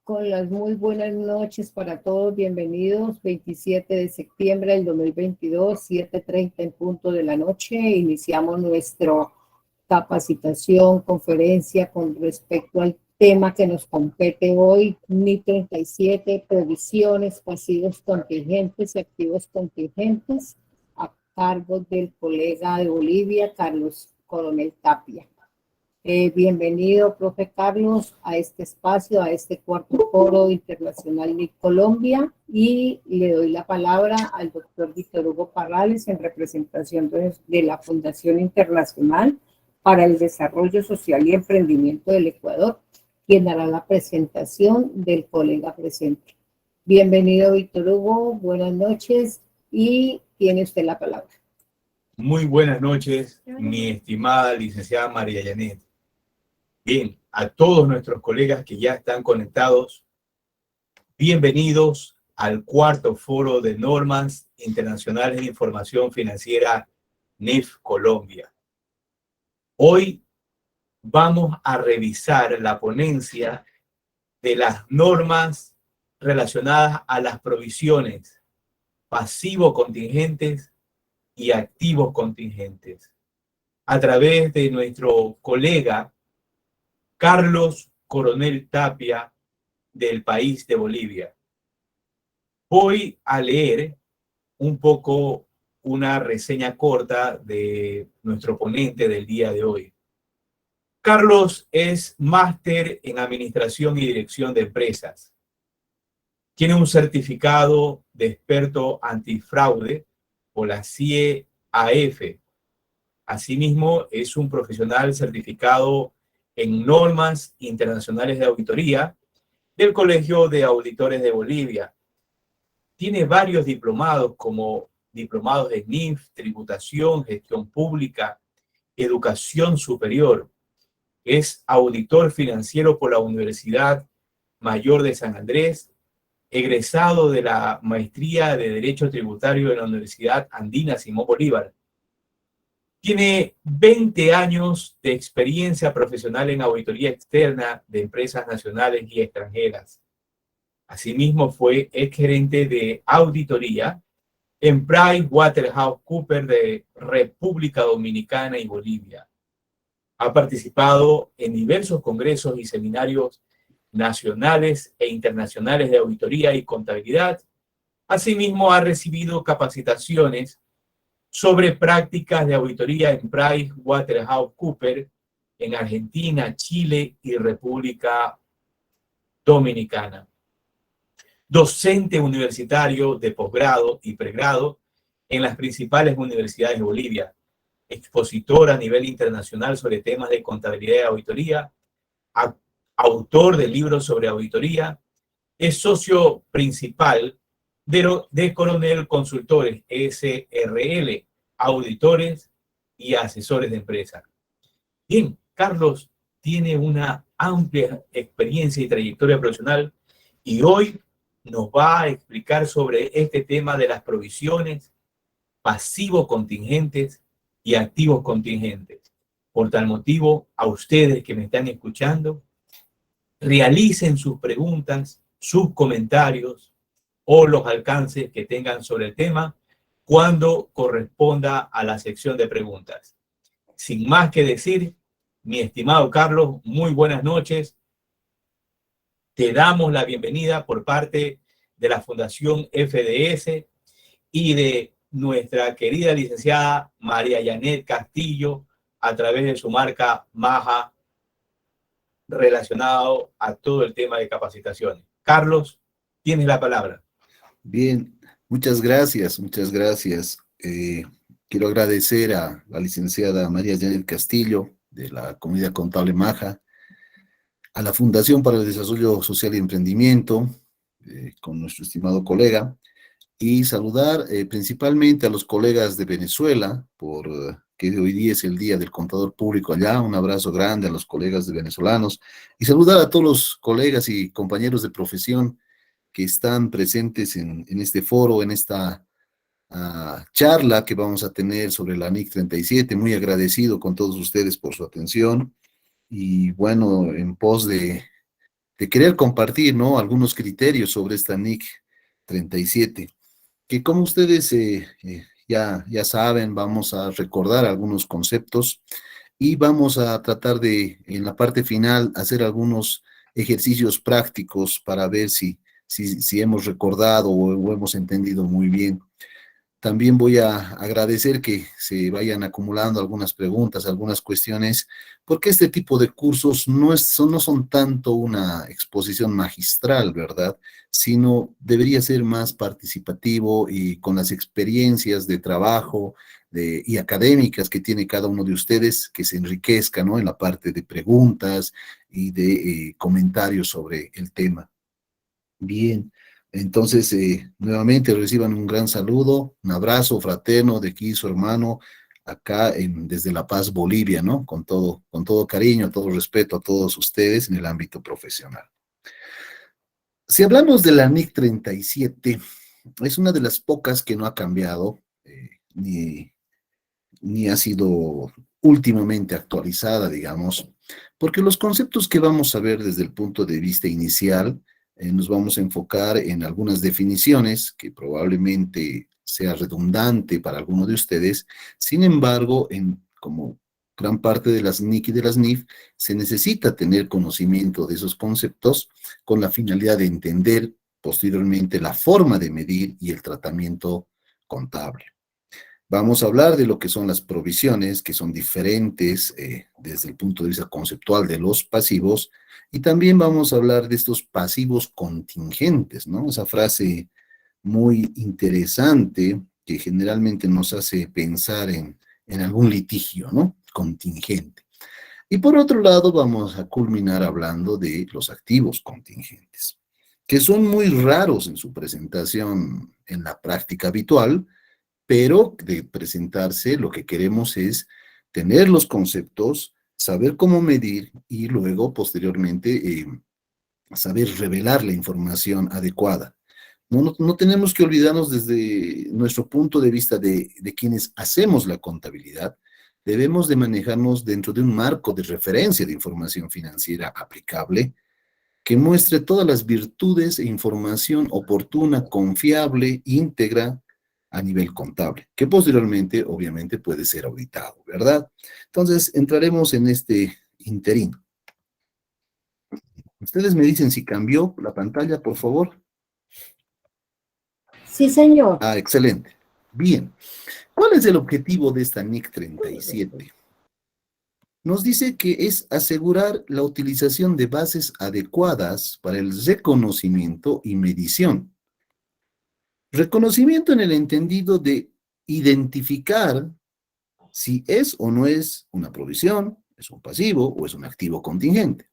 Con las muy buenas noches para todos, bienvenidos. 27 de septiembre del 2022, 7:30 en punto de la noche. Iniciamos nuestra capacitación, conferencia con respecto al tema que nos compete hoy, NIF 37, previsiones, pasivos contingentes y activos contingentes, a cargo del colega de Bolivia, Carlos Coronel Tapia. Bienvenido, profe Carlos, a este espacio, a este cuarto foro internacional de Colombia, y le doy la palabra al doctor Víctor Hugo Parrales en representación de la Fundación Internacional para el Desarrollo Social y Emprendimiento del Ecuador, quien hará la presentación del colega presente. Bienvenido, Víctor Hugo, buenas noches y tiene usted la palabra. Muy buenas noches, mi estimada licenciada María Yanet. Bien, a todos nuestros colegas que ya están conectados, bienvenidos al cuarto foro de normas internacionales de información financiera NIF Colombia. Hoy vamos a revisar la ponencia de las normas relacionadas a las provisiones pasivos contingentes y activos contingentes a través de nuestro colega Carlos Coronel Tapia, del país de Bolivia. Voy a leer un poco una reseña corta de nuestro ponente del día de hoy. Carlos es máster en Administración y Dirección de Empresas. Tiene un certificado de experto antifraude por la CIE-AF. Asimismo, es un profesional certificado en normas internacionales de auditoría del Colegio de Auditores de Bolivia. Tiene varios diplomados como diplomados de NIF, tributación, gestión pública, educación superior. Es auditor financiero por la Universidad Mayor de San Andrés, egresado de la Maestría de Derecho Tributario de la Universidad Andina Simón Bolívar. Tiene 20 años de experiencia profesional en auditoría externa de empresas nacionales y extranjeras. Asimismo, fue exgerente de auditoría en PricewaterhouseCoopers de República Dominicana y Bolivia. Ha participado en diversos congresos y seminarios nacionales e internacionales de auditoría y contabilidad. Asimismo, ha recibido capacitaciones sobre prácticas de auditoría en PricewaterhouseCoopers en Argentina, Chile y República Dominicana. Docente universitario de posgrado y pregrado en las principales universidades de Bolivia. Expositor a nivel internacional sobre temas de contabilidad y auditoría. Autor de libros sobre auditoría. Es socio principal de Coronel Consultores SRL, auditores y asesores de empresa. Bien, Carlos tiene una amplia experiencia y trayectoria profesional y hoy nos va a explicar sobre este tema de las provisiones, pasivos contingentes y activos contingentes. Por tal motivo, a ustedes que me están escuchando, realicen sus preguntas, sus comentarios o los alcances que tengan sobre el tema cuando corresponda a la sección de preguntas. Sin más que decir, mi estimado Carlos, muy buenas noches. Te damos la bienvenida por parte de la Fundación FDS y de nuestra querida licenciada María Yanet Castillo a través de su marca Maja relacionado a todo el tema de capacitaciones. Carlos, tienes la palabra. Bien, muchas gracias, muchas gracias. Quiero agradecer a la licenciada María Yanet Castillo de la Comunidad Contable Maja, a la Fundación para el Desarrollo Social y Emprendimiento, con nuestro estimado colega, y saludar principalmente a los colegas de Venezuela, que hoy día es el Día del Contador Público allá. Un abrazo grande a los colegas de venezolanos, y saludar a todos los colegas y compañeros de profesión que están presentes en este foro, en esta charla que vamos a tener sobre la NIC 37. Muy agradecido con todos ustedes por su atención. Y bueno, en pos de de querer compartir, ¿no? Algunos criterios sobre esta NIC 37, que como ustedes ya saben, vamos a recordar algunos conceptos y vamos a tratar de, en la parte final, hacer algunos ejercicios prácticos para ver si hemos recordado o hemos entendido muy bien. También voy a agradecer que se vayan acumulando algunas preguntas, algunas cuestiones, porque este tipo de cursos no son tanto una exposición magistral, ¿verdad? Sino debería ser más participativo y con las experiencias de trabajo y académicas que tiene cada uno de ustedes, que se enriquezca, ¿no? En la parte de preguntas y de comentarios sobre el tema. Bien, entonces nuevamente reciban un gran saludo, un abrazo fraterno de aquí su hermano, acá desde La Paz, Bolivia, ¿no? Con todo cariño, todo respeto a todos ustedes en el ámbito profesional. Si hablamos de la NIC 37, es una de las pocas que no ha cambiado, ni ha sido últimamente actualizada, digamos, porque los conceptos que vamos a ver desde el punto de vista inicial, nos vamos a enfocar en algunas definiciones que probablemente sea redundante para alguno de ustedes. Sin embargo, como gran parte de las NIC y de las NIF, se necesita tener conocimiento de esos conceptos con la finalidad de entender posteriormente la forma de medir y el tratamiento contable. Vamos a hablar de lo que son las provisiones, que son diferentes desde el punto de vista conceptual de los pasivos, y también vamos a hablar de estos pasivos contingentes, ¿no? Esa frase muy interesante que generalmente nos hace pensar en algún litigio, ¿no? Contingente. Y por otro lado, vamos a culminar hablando de los activos contingentes, que son muy raros en su presentación en la práctica habitual, pero de presentarse lo que queremos es tener los conceptos, saber cómo medir y luego posteriormente saber revelar la información adecuada. No tenemos que olvidarnos desde nuestro punto de vista de quienes hacemos la contabilidad, debemos de manejarnos dentro de un marco de referencia de información financiera aplicable que muestre todas las virtudes e información oportuna, confiable, íntegra a nivel contable, que posteriormente obviamente puede ser auditado, ¿verdad? Entonces, entraremos en este interín. Ustedes me dicen si cambió la pantalla, por favor. Sí, señor. Ah, excelente. Bien. ¿Cuál es el objetivo de esta NIC 37? Nos dice que es asegurar la utilización de bases adecuadas para el reconocimiento y medición. Reconocimiento en el entendido de identificar si es o no es una provisión, es un pasivo o es un activo contingente.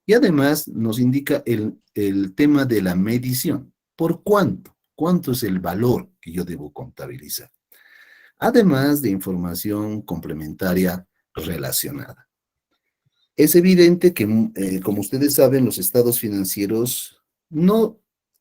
Y además nos indica el tema de la medición. ¿Por cuánto? ¿Cuánto es el valor que yo debo contabilizar? Además de información complementaria relacionada. Es evidente que, como ustedes saben, los estados financieros no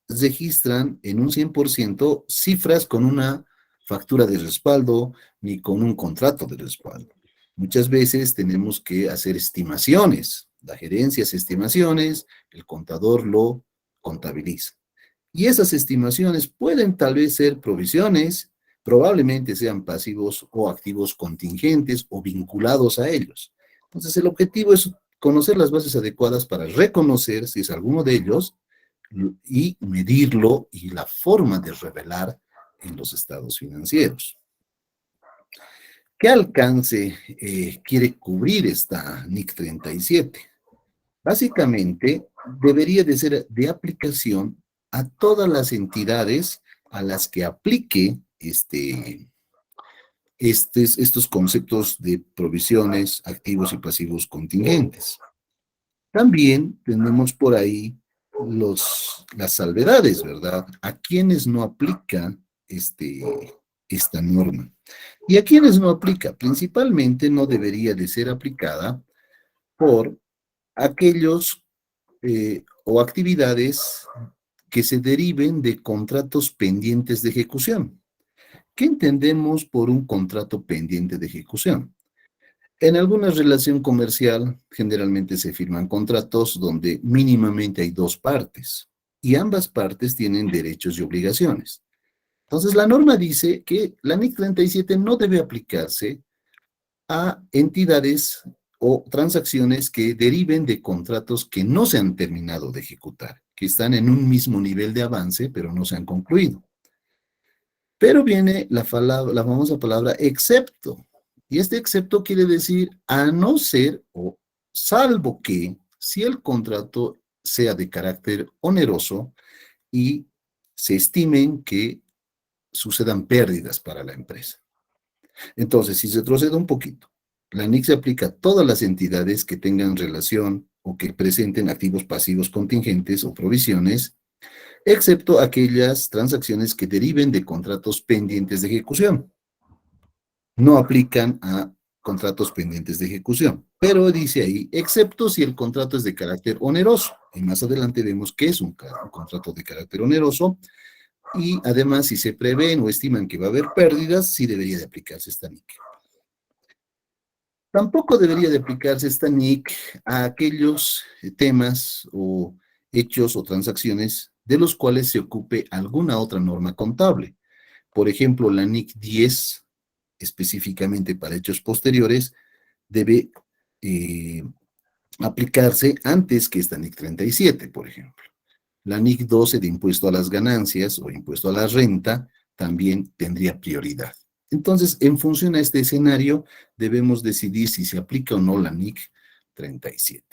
registran en un 100% cifras con una factura de respaldo ni con un contrato de respaldo. Muchas veces tenemos que hacer estimaciones. La gerencia hace estimaciones, el contador lo contabiliza. Y esas estimaciones pueden tal vez ser provisiones, probablemente sean pasivos o activos contingentes o vinculados a ellos. Entonces, el objetivo es conocer las bases adecuadas para reconocer si es alguno de ellos y medirlo y la forma de revelar en los estados financieros. ¿Qué alcance quiere cubrir esta NIC 37? Básicamente, debería de ser de aplicación a todas las entidades a las que aplique estos conceptos de provisiones, activos y pasivos contingentes. También tenemos por ahí las salvedades, ¿verdad? A quienes no aplica esta norma. ¿Y a quienes no aplica? Principalmente no debería de ser aplicada por aquellos o actividades que se deriven de contratos pendientes de ejecución. ¿Qué entendemos por un contrato pendiente de ejecución? En alguna relación comercial, generalmente se firman contratos donde mínimamente hay dos partes y ambas partes tienen derechos y obligaciones. Entonces, la norma dice que la NIC 37 no debe aplicarse a entidades o transacciones que deriven de contratos que no se han terminado de ejecutar, que están en un mismo nivel de avance, pero no se han concluido. Pero viene la famosa palabra excepto. Y este excepto quiere decir a no ser o salvo que si el contrato sea de carácter oneroso y se estimen que sucedan pérdidas para la empresa. Entonces, si se retrocede un poquito, la NIC se aplica a todas las entidades que tengan relación o que presenten activos pasivos contingentes o provisiones, excepto aquellas transacciones que deriven de contratos pendientes de ejecución. No aplican a contratos pendientes de ejecución, pero dice ahí, excepto si el contrato es de carácter oneroso. Y más adelante vemos que es un contrato de carácter oneroso, y además si se prevén o estiman que va a haber pérdidas, sí debería de aplicarse esta NIC. Tampoco debería de aplicarse esta NIC a aquellos temas o hechos o transacciones de los cuales se ocupe alguna otra norma contable. Por ejemplo, la NIC 10, específicamente para hechos posteriores, debe aplicarse antes que esta NIC 37, por ejemplo. La NIC 12 de impuesto a las ganancias o impuesto a la renta también tendría prioridad. Entonces, en función a este escenario, debemos decidir si se aplica o no la NIC 37.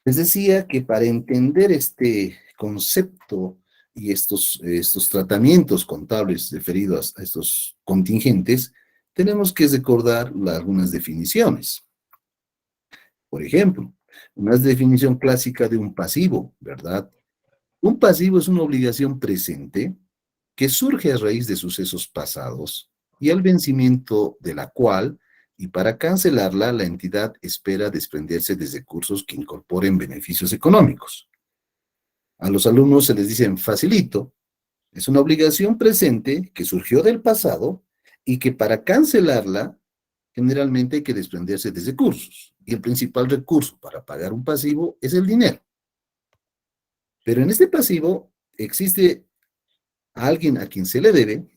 Les decía que para entender este concepto y estos tratamientos contables referidos a estos contingentes, tenemos que recordar algunas definiciones. Por ejemplo, una definición clásica de un pasivo, ¿verdad? Un pasivo es una obligación presente que surge a raíz de sucesos pasados y al vencimiento de la cual, y para cancelarla, la entidad espera desprenderse de recursos que incorporen beneficios económicos. A los alumnos se les dice facilito, es una obligación presente que surgió del pasado y que para cancelarla, generalmente hay que desprenderse de recursos. Y el principal recurso para pagar un pasivo es el dinero. Pero en este pasivo existe alguien a quien se le debe,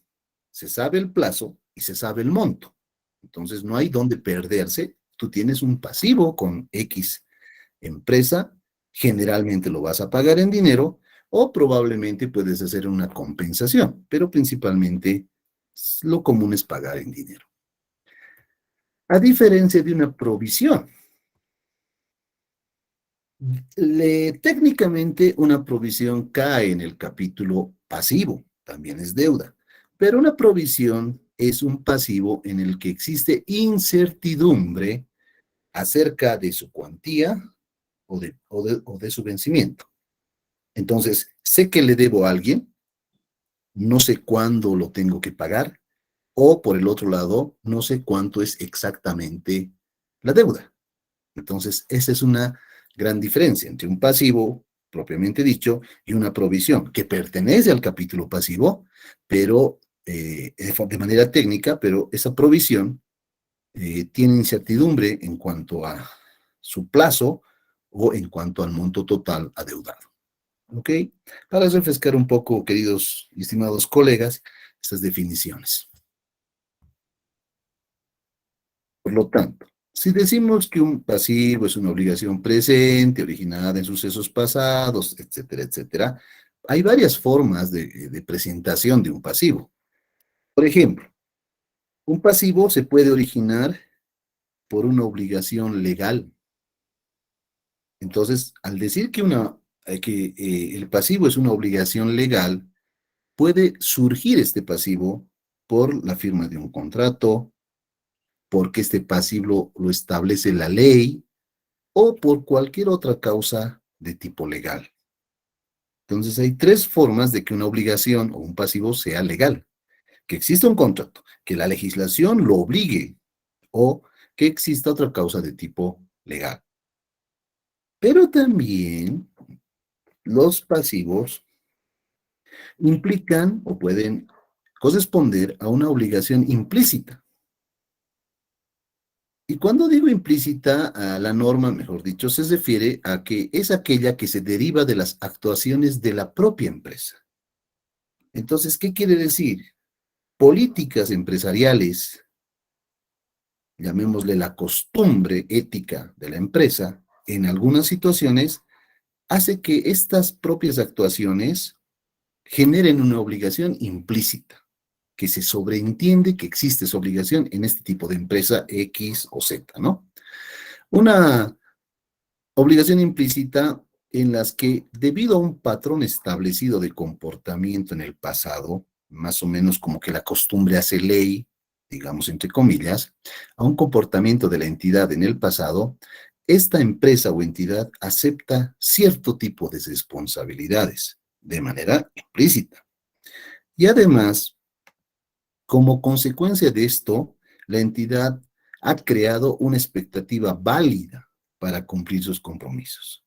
se sabe el plazo y se sabe el monto. Entonces no hay dónde perderse. Tú tienes un pasivo con X empresa, generalmente lo vas a pagar en dinero o probablemente puedes hacer una compensación, pero principalmente lo común es pagar en dinero. A diferencia de una provisión, técnicamente una provisión cae en el capítulo pasivo, también es deuda, pero una provisión es un pasivo en el que existe incertidumbre acerca de su cuantía o de su vencimiento. Entonces, sé que le debo a alguien, no sé cuándo lo tengo que pagar, o por el otro lado, no sé cuánto es exactamente la deuda. Entonces, esa es una gran diferencia entre un pasivo, propiamente dicho, y una provisión que pertenece al capítulo pasivo, pero de manera técnica, pero esa provisión tiene incertidumbre en cuanto a su plazo o en cuanto al monto total adeudado. ¿Ok? Para refrescar un poco, queridos y estimados colegas, estas definiciones. Por lo tanto, si decimos que un pasivo es una obligación presente, originada en sucesos pasados, etcétera, etcétera, hay varias formas de presentación de un pasivo. Por ejemplo, un pasivo se puede originar por una obligación legal. Entonces, al decir que el pasivo es una obligación legal, puede surgir este pasivo por la firma de un contrato, porque este pasivo lo establece la ley, o por cualquier otra causa de tipo legal. Entonces hay tres formas de que una obligación o un pasivo sea legal. Que exista un contrato, que la legislación lo obligue, o que exista otra causa de tipo legal. Pero también los pasivos implican o pueden corresponder a una obligación implícita. Y cuando digo implícita, a la norma, mejor dicho, se refiere a que es aquella que se deriva de las actuaciones de la propia empresa. Entonces, ¿qué quiere decir? Políticas empresariales, llamémosle la costumbre ética de la empresa, en algunas situaciones hace que estas propias actuaciones generen una obligación implícita, que se sobreentiende que existe esa obligación en este tipo de empresa X o Z, ¿no? Una obligación implícita en las que, debido a un patrón establecido de comportamiento en el pasado, más o menos como que la costumbre hace ley, digamos entre comillas, a un comportamiento de la entidad en el pasado, esta empresa o entidad acepta cierto tipo de responsabilidades de manera implícita. Y además, como consecuencia de esto, la entidad ha creado una expectativa válida para cumplir sus compromisos.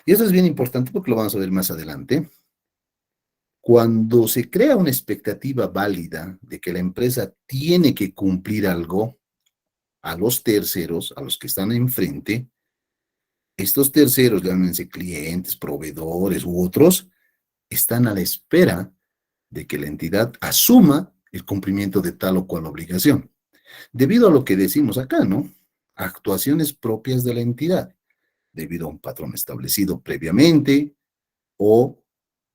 Y eso es bien importante porque lo vamos a ver más adelante. Cuando se crea una expectativa válida de que la empresa tiene que cumplir algo a los terceros, a los que están enfrente, estos terceros, llámense clientes, proveedores u otros, están a la espera de que la entidad asuma el cumplimiento de tal o cual obligación. Debido a lo que decimos acá, ¿no? Actuaciones propias de la entidad, debido a un patrón establecido previamente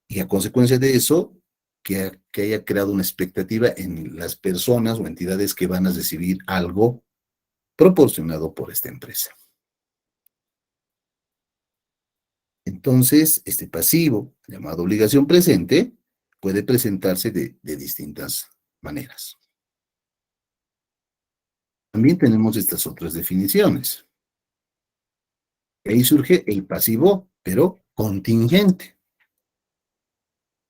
y a consecuencia de eso, que haya creado una expectativa en las personas o entidades que van a recibir algo proporcionado por esta empresa. Entonces, este pasivo, llamado obligación presente, puede presentarse de distintas maneras. También tenemos estas otras definiciones. Ahí surge el pasivo, pero contingente.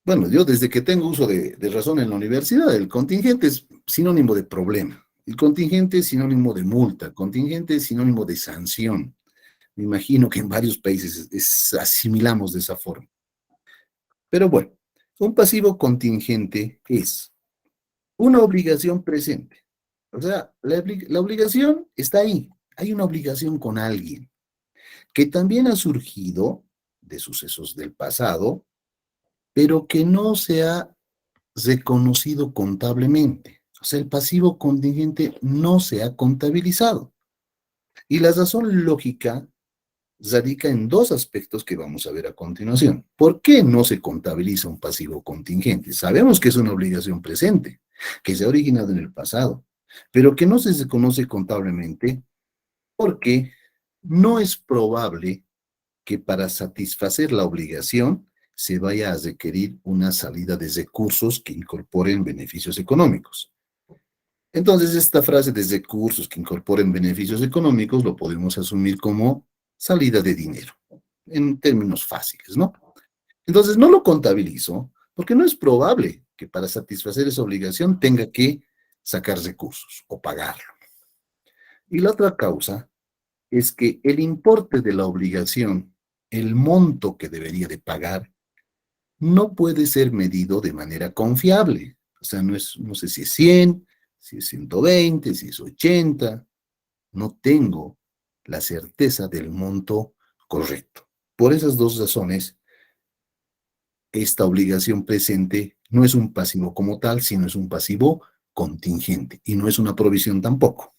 Bueno, yo desde que tengo uso de razón en la universidad, el contingente es sinónimo de problema. El contingente es sinónimo de multa. Contingente es sinónimo de sanción. Me imagino que en varios países asimilamos de esa forma. Pero bueno, un pasivo contingente es una obligación presente. O sea, la obligación está ahí. Hay una obligación con alguien que también ha surgido de sucesos del pasado, pero que no se ha reconocido contablemente. O sea, el pasivo contingente no se ha contabilizado. Y la razón lógica radica en dos aspectos que vamos a ver a continuación. ¿Por qué no se contabiliza un pasivo contingente? Sabemos que es una obligación presente, que se ha originado en el pasado, pero que no se reconoce contablemente porque no es probable que para satisfacer la obligación se vaya a requerir una salida de recursos que incorporen beneficios económicos. Entonces, esta frase de recursos que incorporen beneficios económicos lo podemos asumir como salida de dinero, en términos fáciles, ¿no? Entonces, no lo contabilizo porque no es probable que para satisfacer esa obligación tenga que sacar recursos o pagarlo. Y la otra causa es que el importe de la obligación, el monto que debería de pagar, no puede ser medido de manera confiable. O sea, no sé si es 100, si es 120, si es 80. No tengo la certeza del monto correcto. Por esas dos razones, esta obligación presente no es un pasivo como tal, sino es un pasivo contingente y no es una provisión tampoco.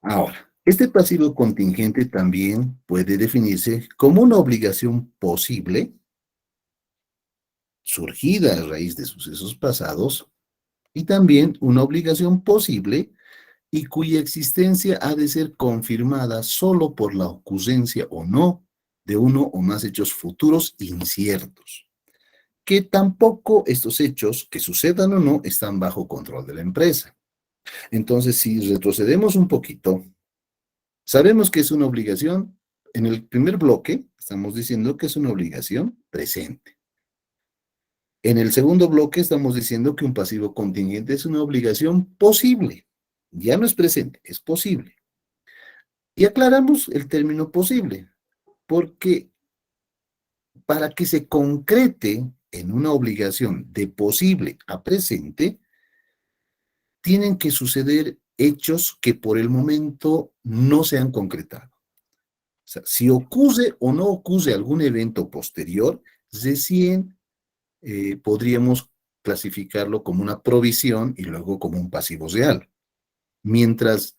Ahora, este pasivo contingente también puede definirse como una obligación posible, surgida a raíz de sucesos pasados, y también una obligación posible y cuya existencia ha de ser confirmada solo por la ocurrencia o no de uno o más hechos futuros inciertos, que tampoco estos hechos, que sucedan o no, están bajo control de la empresa. Entonces, si retrocedemos un poquito, sabemos que es una obligación. En el primer bloque estamos diciendo que es una obligación presente. En el segundo bloque estamos diciendo que un pasivo contingente es una obligación posible. Ya no es presente, es posible. Y aclaramos el término posible, porque para que se concrete en una obligación de posible a presente, tienen que suceder hechos que por el momento no se han concretado. O sea, si ocurre o no ocurre algún evento posterior, recién podríamos clasificarlo como una provisión y luego como un pasivo real. Mientras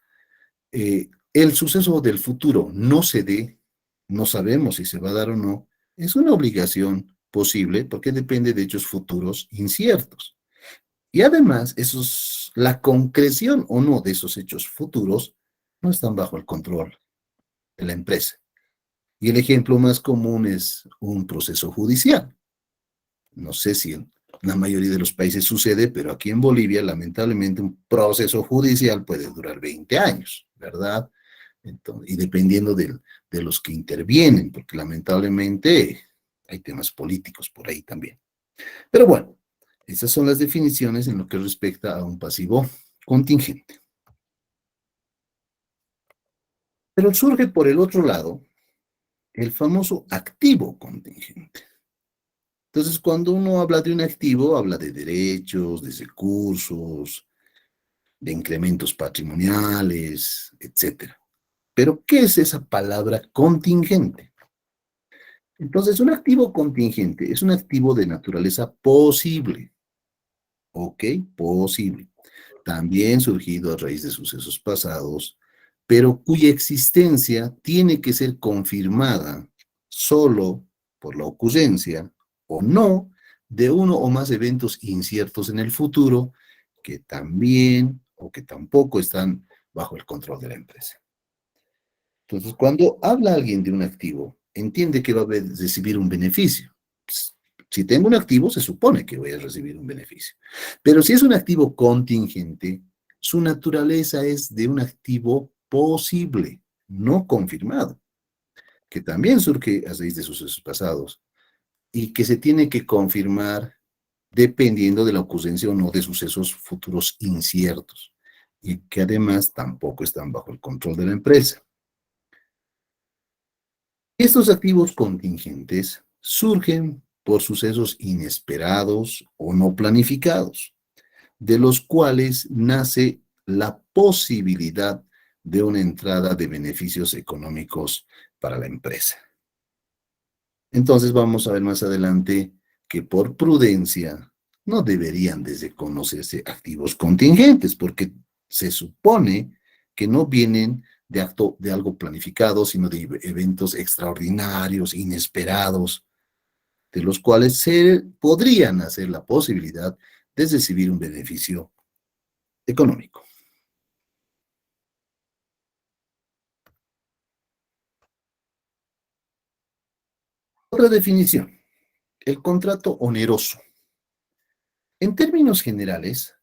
el suceso del futuro no se dé, no sabemos si se va a dar o no, es una obligación posible porque depende de hechos futuros inciertos. Y además, la concreción o no de esos hechos futuros no están bajo el control de la empresa. Y el ejemplo más común es un proceso judicial. No sé si en la mayoría de los países sucede, pero aquí en Bolivia, lamentablemente, un proceso judicial puede durar 20 años, ¿verdad? Entonces, y dependiendo de los que intervienen, porque lamentablemente hay temas políticos por ahí también. Pero bueno, esas son las definiciones en lo que respecta a un pasivo contingente. Pero surge por el otro lado el famoso activo contingente. Entonces, cuando uno habla de un activo, habla de derechos, de recursos, de incrementos patrimoniales, etc. Pero, ¿qué es esa palabra contingente? Entonces, un activo contingente es un activo de naturaleza posible. ¿Ok? Posible. También surgido a raíz de sucesos pasados, pero cuya existencia tiene que ser confirmada solo por la ocurrencia o no de uno o más eventos inciertos en el futuro que también o que tampoco están bajo el control de la empresa. Entonces, cuando habla alguien de un activo, entiende que va a recibir un beneficio. Si tengo un activo, se supone que voy a recibir un beneficio. Pero si es un activo contingente, su naturaleza es de un activo posible, no confirmado, que también surge a raíz de sucesos pasados y que se tiene que confirmar dependiendo de la ocurrencia o no de sucesos futuros inciertos y que además tampoco están bajo el control de la empresa. Estos activos contingentes surgen por sucesos inesperados o no planificados, de los cuales nace la posibilidad de una entrada de beneficios económicos para la empresa. Entonces vamos a ver más adelante que por prudencia no deberían de reconocerse activos contingentes, porque se supone que no vienen de algo planificado, sino de eventos extraordinarios, inesperados, de los cuales se podrían hacer la posibilidad de recibir un beneficio económico. Otra definición, el contrato oneroso. En términos generales,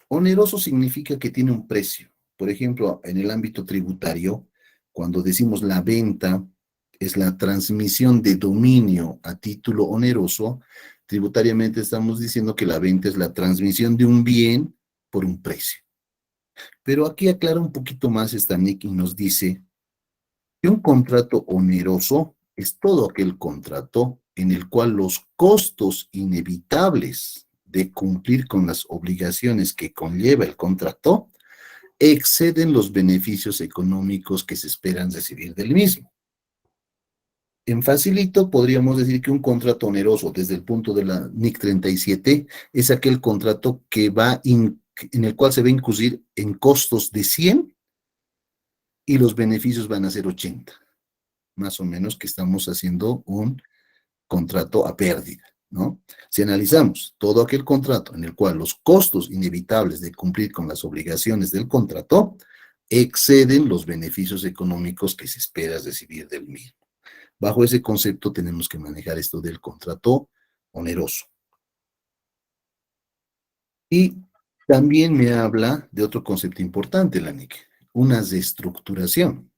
oneroso significa que tiene un precio. Por ejemplo, en el ámbito tributario, cuando decimos la venta es la transmisión de dominio a título oneroso, tributariamente estamos diciendo que la venta es la transmisión de un bien por un precio. Pero aquí aclara un poquito más esta Nick y nos dice que un contrato oneroso es todo aquel contrato en el cual los costos inevitables de cumplir con las obligaciones que conlleva el contrato exceden los beneficios económicos que se esperan recibir del mismo. En facilito, podríamos decir que un contrato oneroso, desde el punto de la NIC 37, es aquel contrato que en el cual se va a incurrir en costos de 100 y los beneficios van a ser 80. Más o menos que estamos haciendo un contrato a pérdida, ¿no? Si analizamos todo aquel contrato en el cual los costos inevitables de cumplir con las obligaciones del contrato exceden los beneficios económicos que se espera recibir del mismo. Bajo ese concepto tenemos que manejar esto del contrato oneroso. Y también me habla de otro concepto importante, la NIC, una reestructuración.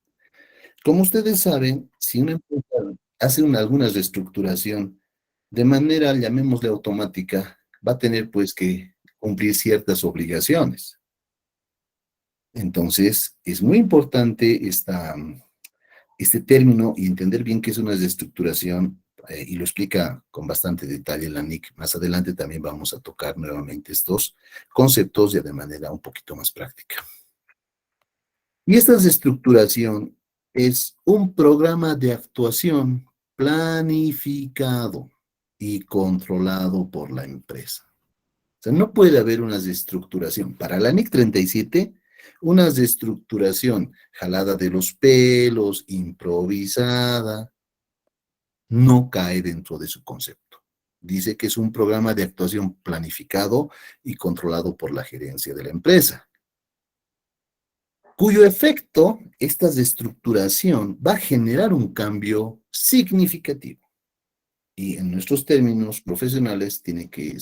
Como ustedes saben, si una empresa hace alguna reestructuración de manera, llamémosle automática, va a tener pues que cumplir ciertas obligaciones. Entonces, es muy importante este término y entender bien qué es una reestructuración y lo explica con bastante detalle la NIC. Más adelante también vamos a tocar nuevamente estos conceptos ya de manera un poquito más práctica. Y esta desestructuración es un programa de actuación planificado y controlado por la empresa. O sea, no puede haber una desestructuración. Para la NIC 37, una desestructuración jalada de los pelos, improvisada, no cae dentro de su concepto. Dice que es un programa de actuación planificado y controlado por la gerencia de la empresa, cuyo efecto, esta desestructuración, va a generar un cambio significativo. Y en nuestros términos profesionales tiene que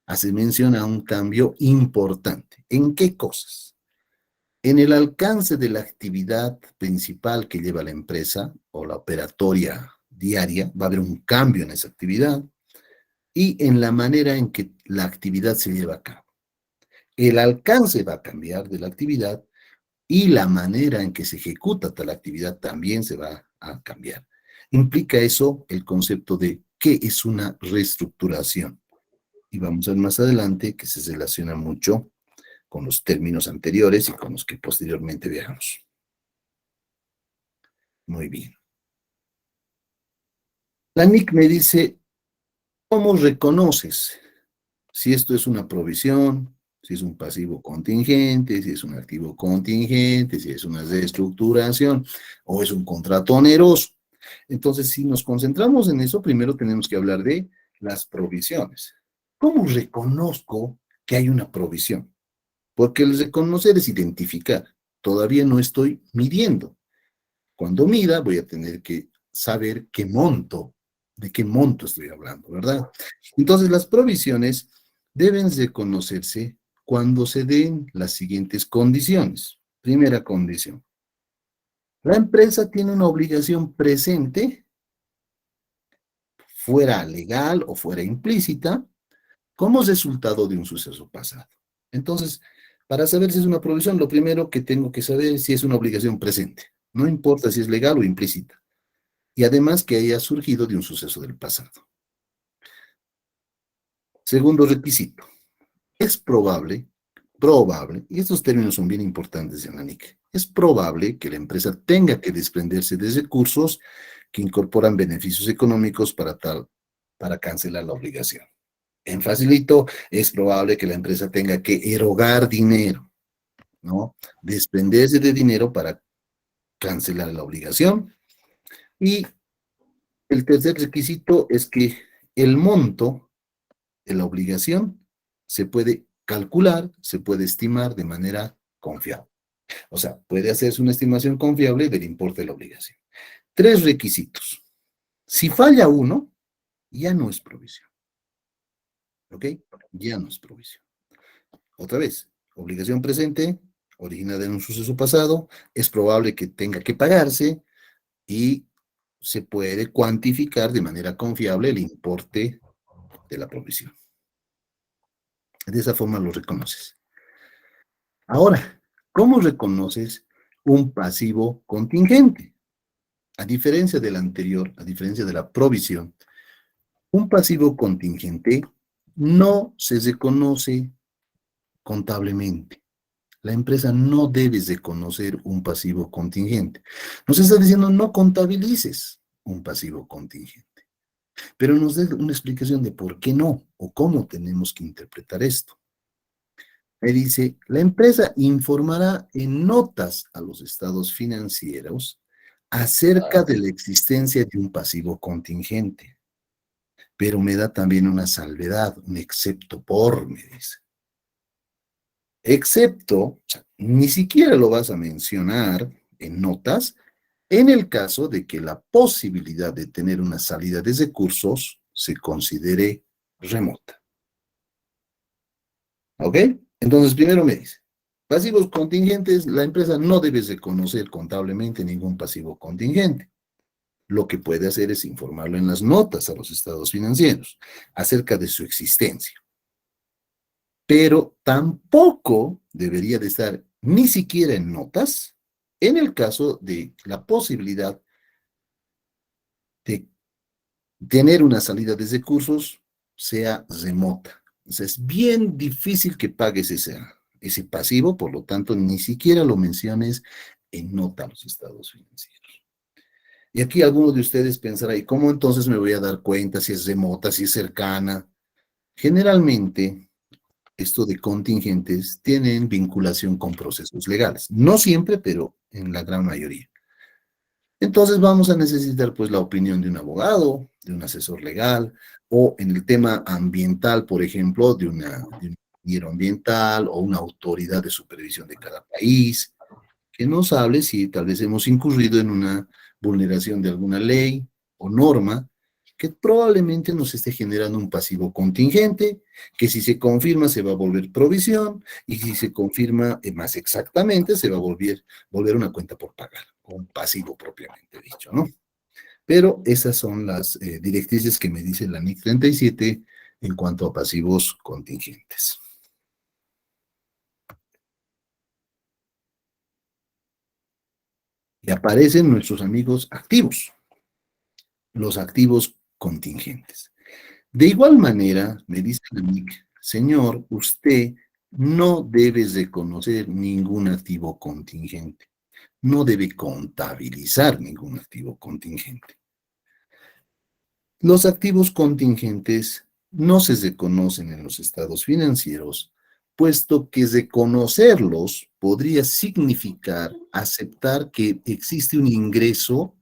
hacer mención a un cambio importante. ¿En qué cosas? En el alcance de la actividad principal que lleva la empresa o la operatoria diaria, va a haber un cambio en esa actividad y en la manera en que la actividad se lleva a cabo. El alcance va a cambiar de la actividad y la manera en que se ejecuta tal actividad también se va a cambiar. Implica eso el concepto de qué es una reestructuración. Y vamos a ver más adelante que se relaciona mucho con los términos anteriores y con los que posteriormente veamos. Muy bien. La NIC me dice, ¿cómo reconoces si esto es una provisión, si es un pasivo contingente, si es un activo contingente, si es una reestructuración o es un contrato oneroso? Entonces, si nos concentramos en eso, primero tenemos que hablar de las provisiones. ¿Cómo reconozco que hay una provisión? Porque el reconocer es identificar. Todavía no estoy midiendo. Cuando mida, voy a tener que saber qué monto, de qué monto estoy hablando, ¿verdad? Entonces, las provisiones deben reconocerse cuando se den las siguientes condiciones. Primera condición. La empresa tiene una obligación presente, fuera legal o fuera implícita, como resultado de un suceso pasado. Entonces, para saber si es una provisión, lo primero que tengo que saber es si es una obligación presente. No importa si es legal o implícita. Y además que haya surgido de un suceso del pasado. Segundo requisito. Es probable, y estos términos son bien importantes en la NIC, es probable que la empresa tenga que desprenderse de recursos que incorporan beneficios económicos para cancelar la obligación. En facilito, es probable que la empresa tenga que erogar dinero, ¿no? Desprenderse de dinero para cancelar la obligación. Y el tercer requisito es que el monto de la obligación se puede calcular, se puede estimar de manera confiable. O sea, puede hacerse una estimación confiable del importe de la obligación. Tres requisitos. Si falla uno, ya no es provisión. ¿Ok? Ya no es provisión. Otra vez, obligación presente, originada en un suceso pasado, es probable que tenga que pagarse y se puede cuantificar de manera confiable el importe de la provisión. De esa forma lo reconoces. Ahora, ¿cómo reconoces un pasivo contingente? A diferencia del anterior, a diferencia de la provisión, un pasivo contingente no se reconoce contablemente. La empresa no debe reconocer un pasivo contingente. Nos está diciendo no contabilices un pasivo contingente. Pero nos da una explicación de por qué no o cómo tenemos que interpretar esto. Me dice, la empresa informará en notas a los estados financieros acerca de la existencia de un pasivo contingente. Pero me da también una salvedad, un excepto por, me dice. Excepto, o sea, ni siquiera lo vas a mencionar en notas, en el caso de que la posibilidad de tener una salida de recursos se considere remota. ¿Ok? Entonces, primero me dice, pasivos contingentes, la empresa no debe reconocer contablemente ningún pasivo contingente. Lo que puede hacer es informarlo en las notas a los estados financieros acerca de su existencia. Pero tampoco debería de estar ni siquiera en notas en el caso de la posibilidad de tener una salida de recursos sea remota. O sea, es bien difícil que pagues ese pasivo, por lo tanto, ni siquiera lo menciones en nota a los estados financieros. Y aquí algunos de ustedes pensará, ¿y cómo entonces me voy a dar cuenta si es remota, si es cercana? Generalmente, esto de contingentes tienen vinculación con procesos legales. No siempre, pero en la gran mayoría. Entonces vamos a necesitar pues la opinión de un abogado, de un asesor legal, o en el tema ambiental, por ejemplo, de un ingeniero ambiental o una autoridad de supervisión de cada país, que nos hable si tal vez hemos incurrido en una vulneración de alguna ley o norma que probablemente nos esté generando un pasivo contingente, que si se confirma se va a volver provisión, y si se confirma más exactamente se va a volver una cuenta por pagar, o un pasivo propiamente dicho, ¿no? Pero esas son las directrices que me dice la NIC 37 en cuanto a pasivos contingentes. Y aparecen nuestros amigos activos, los activos contingentes. De igual manera, me dice la NIC, señor, usted no debe de conocer ningún activo contingente, no debe contabilizar ningún activo contingente. Los activos contingentes no se reconocen en los estados financieros, puesto que reconocerlos podría significar aceptar que existe un ingreso,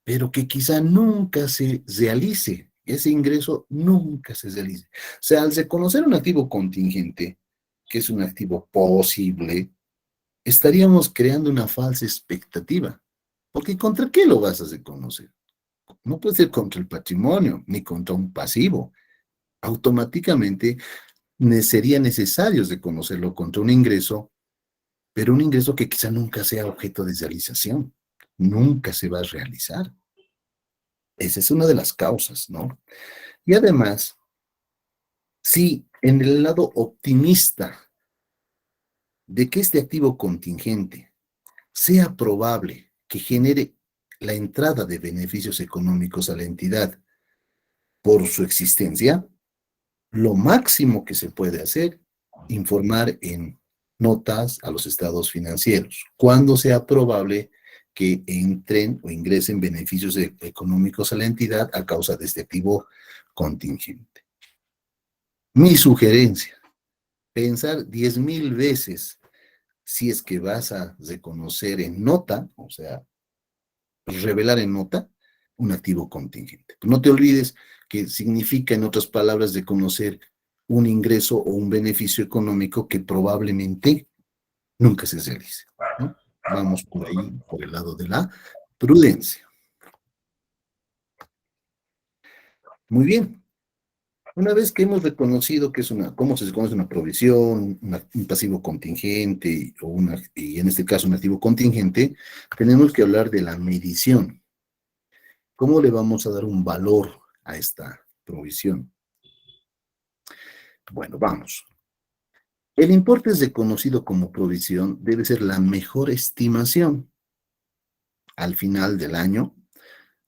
pero que quizá nunca se realice. Ese ingreso nunca se realice. O sea, al reconocer un activo contingente, que es un activo posible, estaríamos creando una falsa expectativa. Porque ¿contra qué lo vas a reconocer? No puede ser contra el patrimonio, ni contra un pasivo. Automáticamente sería necesario reconocerlo contra un ingreso, pero un ingreso que quizá nunca sea objeto de realización. Nunca se va a realizar. Esa es una de las causas, ¿no? Y además, si en el lado optimista de que este activo contingente sea probable que genere la entrada de beneficios económicos a la entidad por su existencia, lo máximo que se puede hacer, informar en notas a los estados financieros, cuando sea probable que entren o ingresen beneficios económicos a la entidad a causa de este activo contingente. Mi sugerencia, pensar 10,000 veces si es que vas a reconocer en nota, o sea, revelar en nota, un activo contingente. No te olvides que significa, en otras palabras, reconocer un ingreso o un beneficio económico que probablemente nunca se realice, ¿no? Vamos por ahí, por el lado de la prudencia. Muy bien. Una vez que hemos reconocido que es cómo se conoce una provisión, un pasivo contingente y en este caso un activo contingente, tenemos que hablar de la medición. ¿Cómo le vamos a dar un valor a esta provisión? Bueno, vamos. El importe reconocido como provisión debe ser la mejor estimación al final del año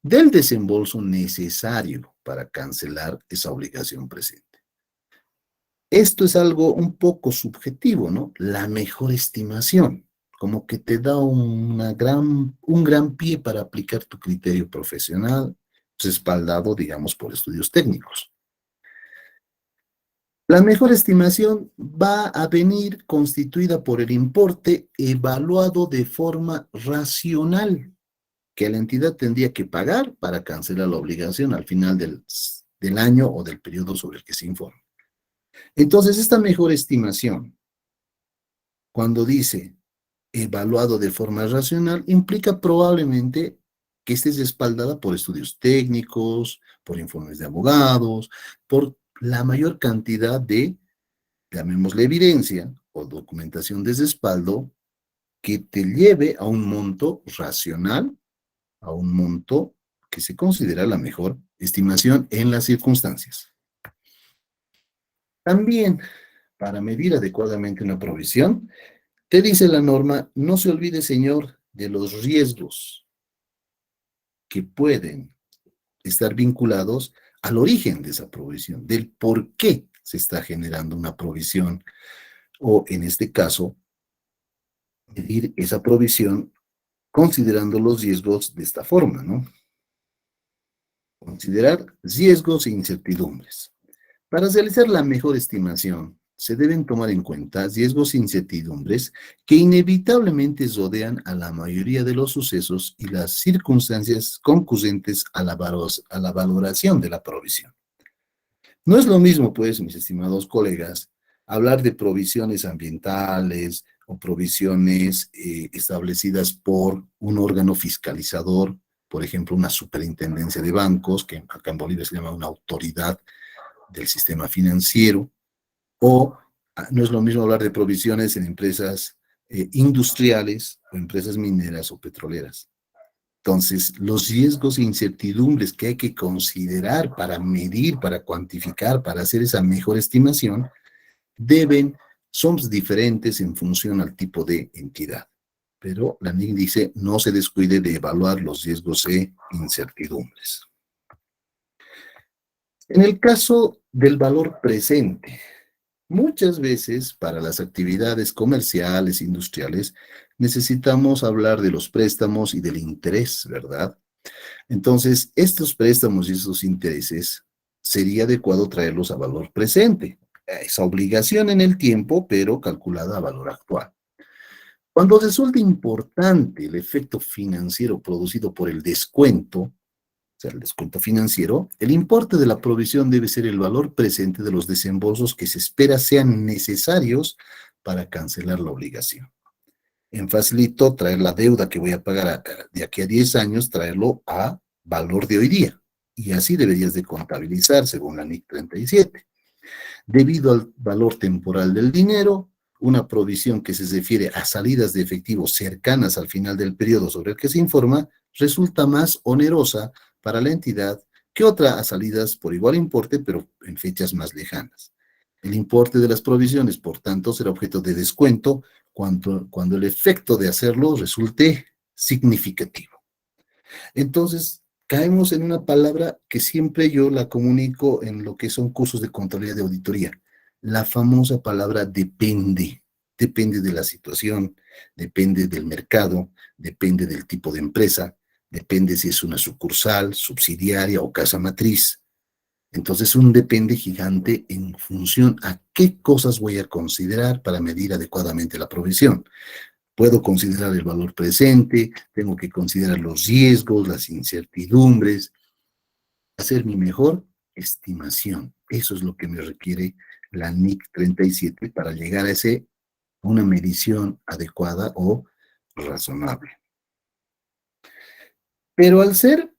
del desembolso necesario para cancelar esa obligación presente. Esto es algo un poco subjetivo, ¿no? La mejor estimación, como que te da un gran pie para aplicar tu criterio profesional, respaldado, digamos, por estudios técnicos. La mejor estimación va a venir constituida por el importe evaluado de forma racional que la entidad tendría que pagar para cancelar la obligación al final del año o del periodo sobre el que se informa. Entonces, esta mejor estimación, cuando dice evaluado de forma racional, implica probablemente que esté respaldada por estudios técnicos, por informes de abogados, por la mayor cantidad de, llamémosle evidencia o documentación de respaldo que te lleve a un monto racional, a un monto que se considera la mejor estimación en las circunstancias. También, para medir adecuadamente una provisión, te dice la norma, no se olvide, señor, de los riesgos que pueden estar vinculados al origen de esa provisión, del por qué se está generando una provisión o en este caso, medir esa provisión considerando los riesgos de esta forma, ¿no? Considerar riesgos e incertidumbres. Para realizar la mejor estimación, se deben tomar en cuenta riesgos e incertidumbres que inevitablemente rodean a la mayoría de los sucesos y las circunstancias concurrentes a la valoración de la provisión. No es lo mismo, pues, mis estimados colegas, hablar de provisiones ambientales o provisiones establecidas por un órgano fiscalizador, por ejemplo, una superintendencia de bancos, que acá en Bolivia se llama una autoridad del sistema financiero, o no es lo mismo hablar de provisiones en empresas industriales o empresas mineras o petroleras. Entonces, los riesgos e incertidumbres que hay que considerar para medir, para cuantificar, para hacer esa mejor estimación, son diferentes en función al tipo de entidad. Pero la NIC dice, no se descuide de evaluar los riesgos e incertidumbres. En el caso del valor presente, muchas veces para las actividades comerciales, industriales, necesitamos hablar de los préstamos y del interés, ¿verdad? Entonces, estos préstamos y esos intereses sería adecuado traerlos a valor presente. Esa obligación en el tiempo, pero calculada a valor actual. Cuando resulta importante el efecto financiero producido por el descuento, o sea, el descuento financiero, el importe de la provisión debe ser el valor presente de los desembolsos que se espera sean necesarios para cancelar la obligación. En facilito, traer la deuda que voy a pagar de aquí a 10 años, traerlo a valor de hoy día. Y así deberías de contabilizar según la NIC 37. Debido al valor temporal del dinero, una provisión que se refiere a salidas de efectivo cercanas al final del periodo sobre el que se informa, resulta más onerosa para la entidad que otra a salidas por igual importe, pero en fechas más lejanas. El importe de las provisiones, por tanto, será objeto de descuento cuando el efecto de hacerlo resulte significativo. Entonces, caemos en una palabra que siempre yo la comunico en lo que son cursos de contabilidad de auditoría, la famosa palabra depende. Depende de la situación, depende del mercado, depende del tipo de empresa, depende si es una sucursal, subsidiaria o casa matriz. Entonces, un depende gigante en función a qué cosas voy a considerar para medir adecuadamente la provisión. Puedo considerar el valor presente, tengo que considerar los riesgos, las incertidumbres, hacer mi mejor estimación. Eso es lo que me requiere la NIC 37 para llegar a una medición adecuada o razonable. Pero al ser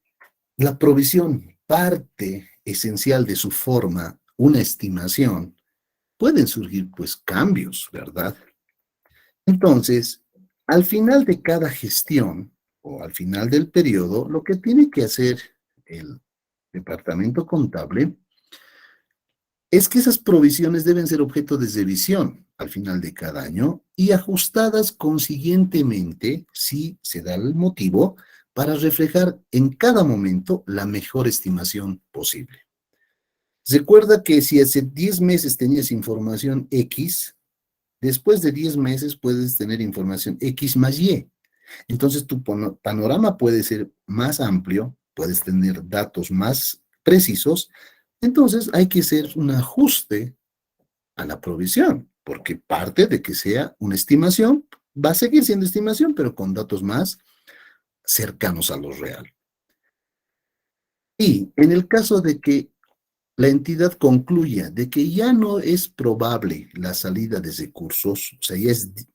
la provisión parte esencial de su forma, una estimación, pueden surgir pues cambios, ¿verdad? Entonces, al final de cada gestión o al final del periodo, lo que tiene que hacer el departamento contable es que esas provisiones deben ser objeto de revisión al final de cada año y ajustadas consiguientemente, si se da el motivo, para reflejar en cada momento la mejor estimación posible. Recuerda que si hace 10 meses tenías información X, después de 10 meses puedes tener información X más Y. Entonces tu panorama puede ser más amplio, puedes tener datos más precisos. Entonces hay que hacer un ajuste a la provisión, porque parte de que sea una estimación, va a seguir siendo estimación, pero con datos más cercanos a lo real. Y en el caso de que la entidad concluya de que ya no es probable la salida de recursos, o sea,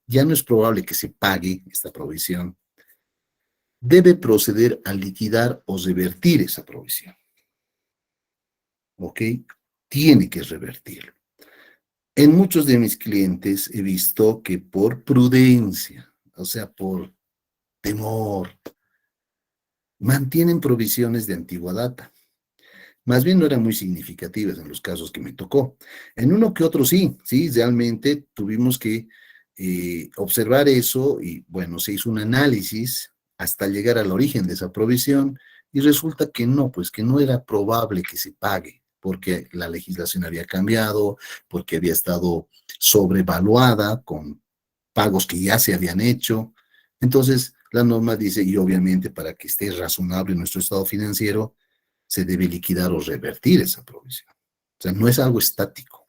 ya no es probable que se pague esta provisión, debe proceder a liquidar o revertir esa provisión. ¿Ok? Tiene que revertirlo. En muchos de mis clientes he visto que por prudencia, o sea, por temor, mantienen provisiones de antigua data. Más bien no eran muy significativas en los casos que me tocó. En uno que otro sí, realmente tuvimos que observar eso y bueno, se hizo un análisis hasta llegar al origen de esa provisión y resulta que no, pues que no era probable que se pague porque la legislación había cambiado, porque había estado sobrevaluada con pagos que ya se habían hecho. Entonces, la norma dice, y obviamente para que esté razonable nuestro estado financiero, se debe liquidar o revertir esa provisión. O sea, no es algo estático.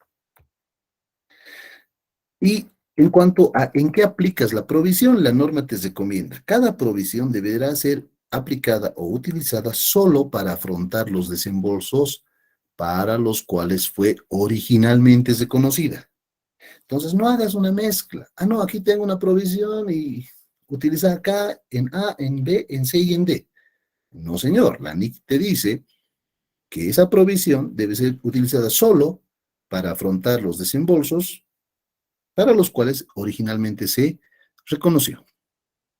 Y en cuanto a en qué aplicas la provisión, la norma te recomienda, cada provisión deberá ser aplicada o utilizada solo para afrontar los desembolsos para los cuales fue originalmente reconocida. Entonces, no hagas una mezcla. Ah, no, aquí tengo una provisión y utiliza acá en A, en B, en C y en D. No, señor, la NIC te dice que esa provisión debe ser utilizada solo para afrontar los desembolsos para los cuales originalmente se reconoció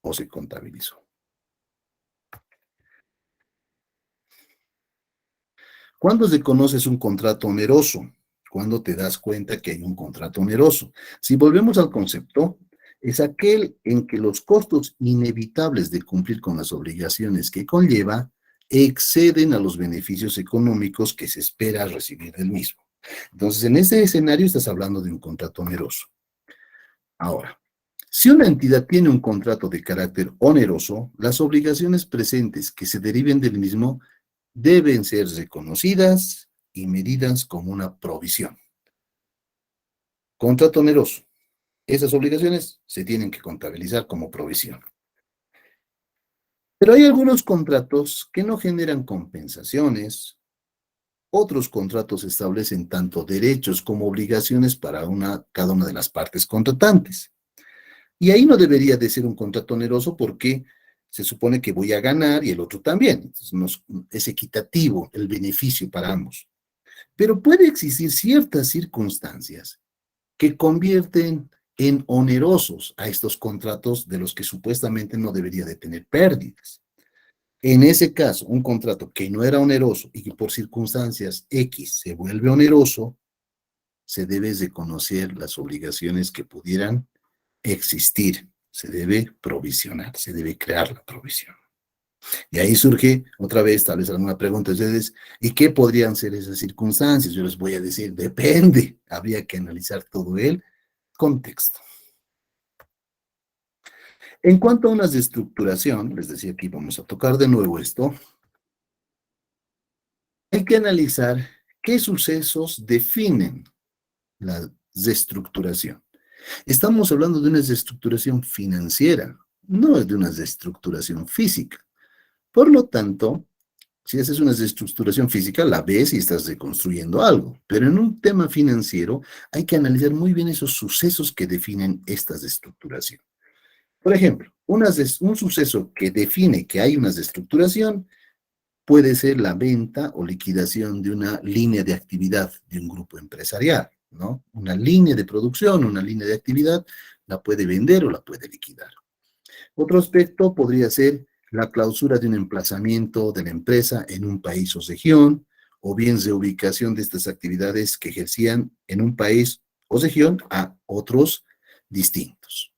o se contabilizó. ¿Cuándo reconoces un contrato oneroso? ¿Cuándo te das cuenta que hay un contrato oneroso? Si volvemos al concepto, es aquel en que los costos inevitables de cumplir con las obligaciones que conlleva exceden a los beneficios económicos que se espera recibir del mismo. Entonces, en ese escenario estás hablando de un contrato oneroso. Ahora, si una entidad tiene un contrato de carácter oneroso, las obligaciones presentes que se deriven del mismo deben ser reconocidas y medidas como una provisión. Contrato oneroso. Esas obligaciones se tienen que contabilizar como provisión. Pero hay algunos contratos que no generan compensaciones. Otros contratos establecen tanto derechos como obligaciones para cada una de las partes contratantes. Y ahí no debería de ser un contrato oneroso porque se supone que voy a ganar y el otro también. Entonces es equitativo el beneficio para ambos. Pero puede existir ciertas circunstancias que convierten en onerosos a estos contratos de los que supuestamente no debería de tener pérdidas. En ese caso, un contrato que no era oneroso y que por circunstancias X se vuelve oneroso, se debe de conocer las obligaciones que pudieran existir. Se debe provisionar, se debe crear la provisión. Y ahí surge otra vez, tal vez alguna pregunta de ustedes, ¿y qué podrían ser esas circunstancias? Yo les voy a decir, depende, habría que analizar todo el contexto. En cuanto a una desestructuración, les decía que vamos a tocar de nuevo esto, hay que analizar qué sucesos definen la desestructuración. Estamos hablando de una desestructuración financiera, no es de una desestructuración física. Por lo tanto, si haces una desestructuración física, la ves y estás reconstruyendo algo. Pero en un tema financiero hay que analizar muy bien esos sucesos que definen esta desestructuración. Por ejemplo, un suceso que define que hay una desestructuración puede ser la venta o liquidación de una línea de actividad de un grupo empresarial, ¿no? Una línea de producción, una línea de actividad, la puede vender o la puede liquidar. Otro aspecto podría ser la clausura de un emplazamiento de la empresa en un país o región, o bien reubicación de estas actividades que ejercían en un país o región a otros distintos.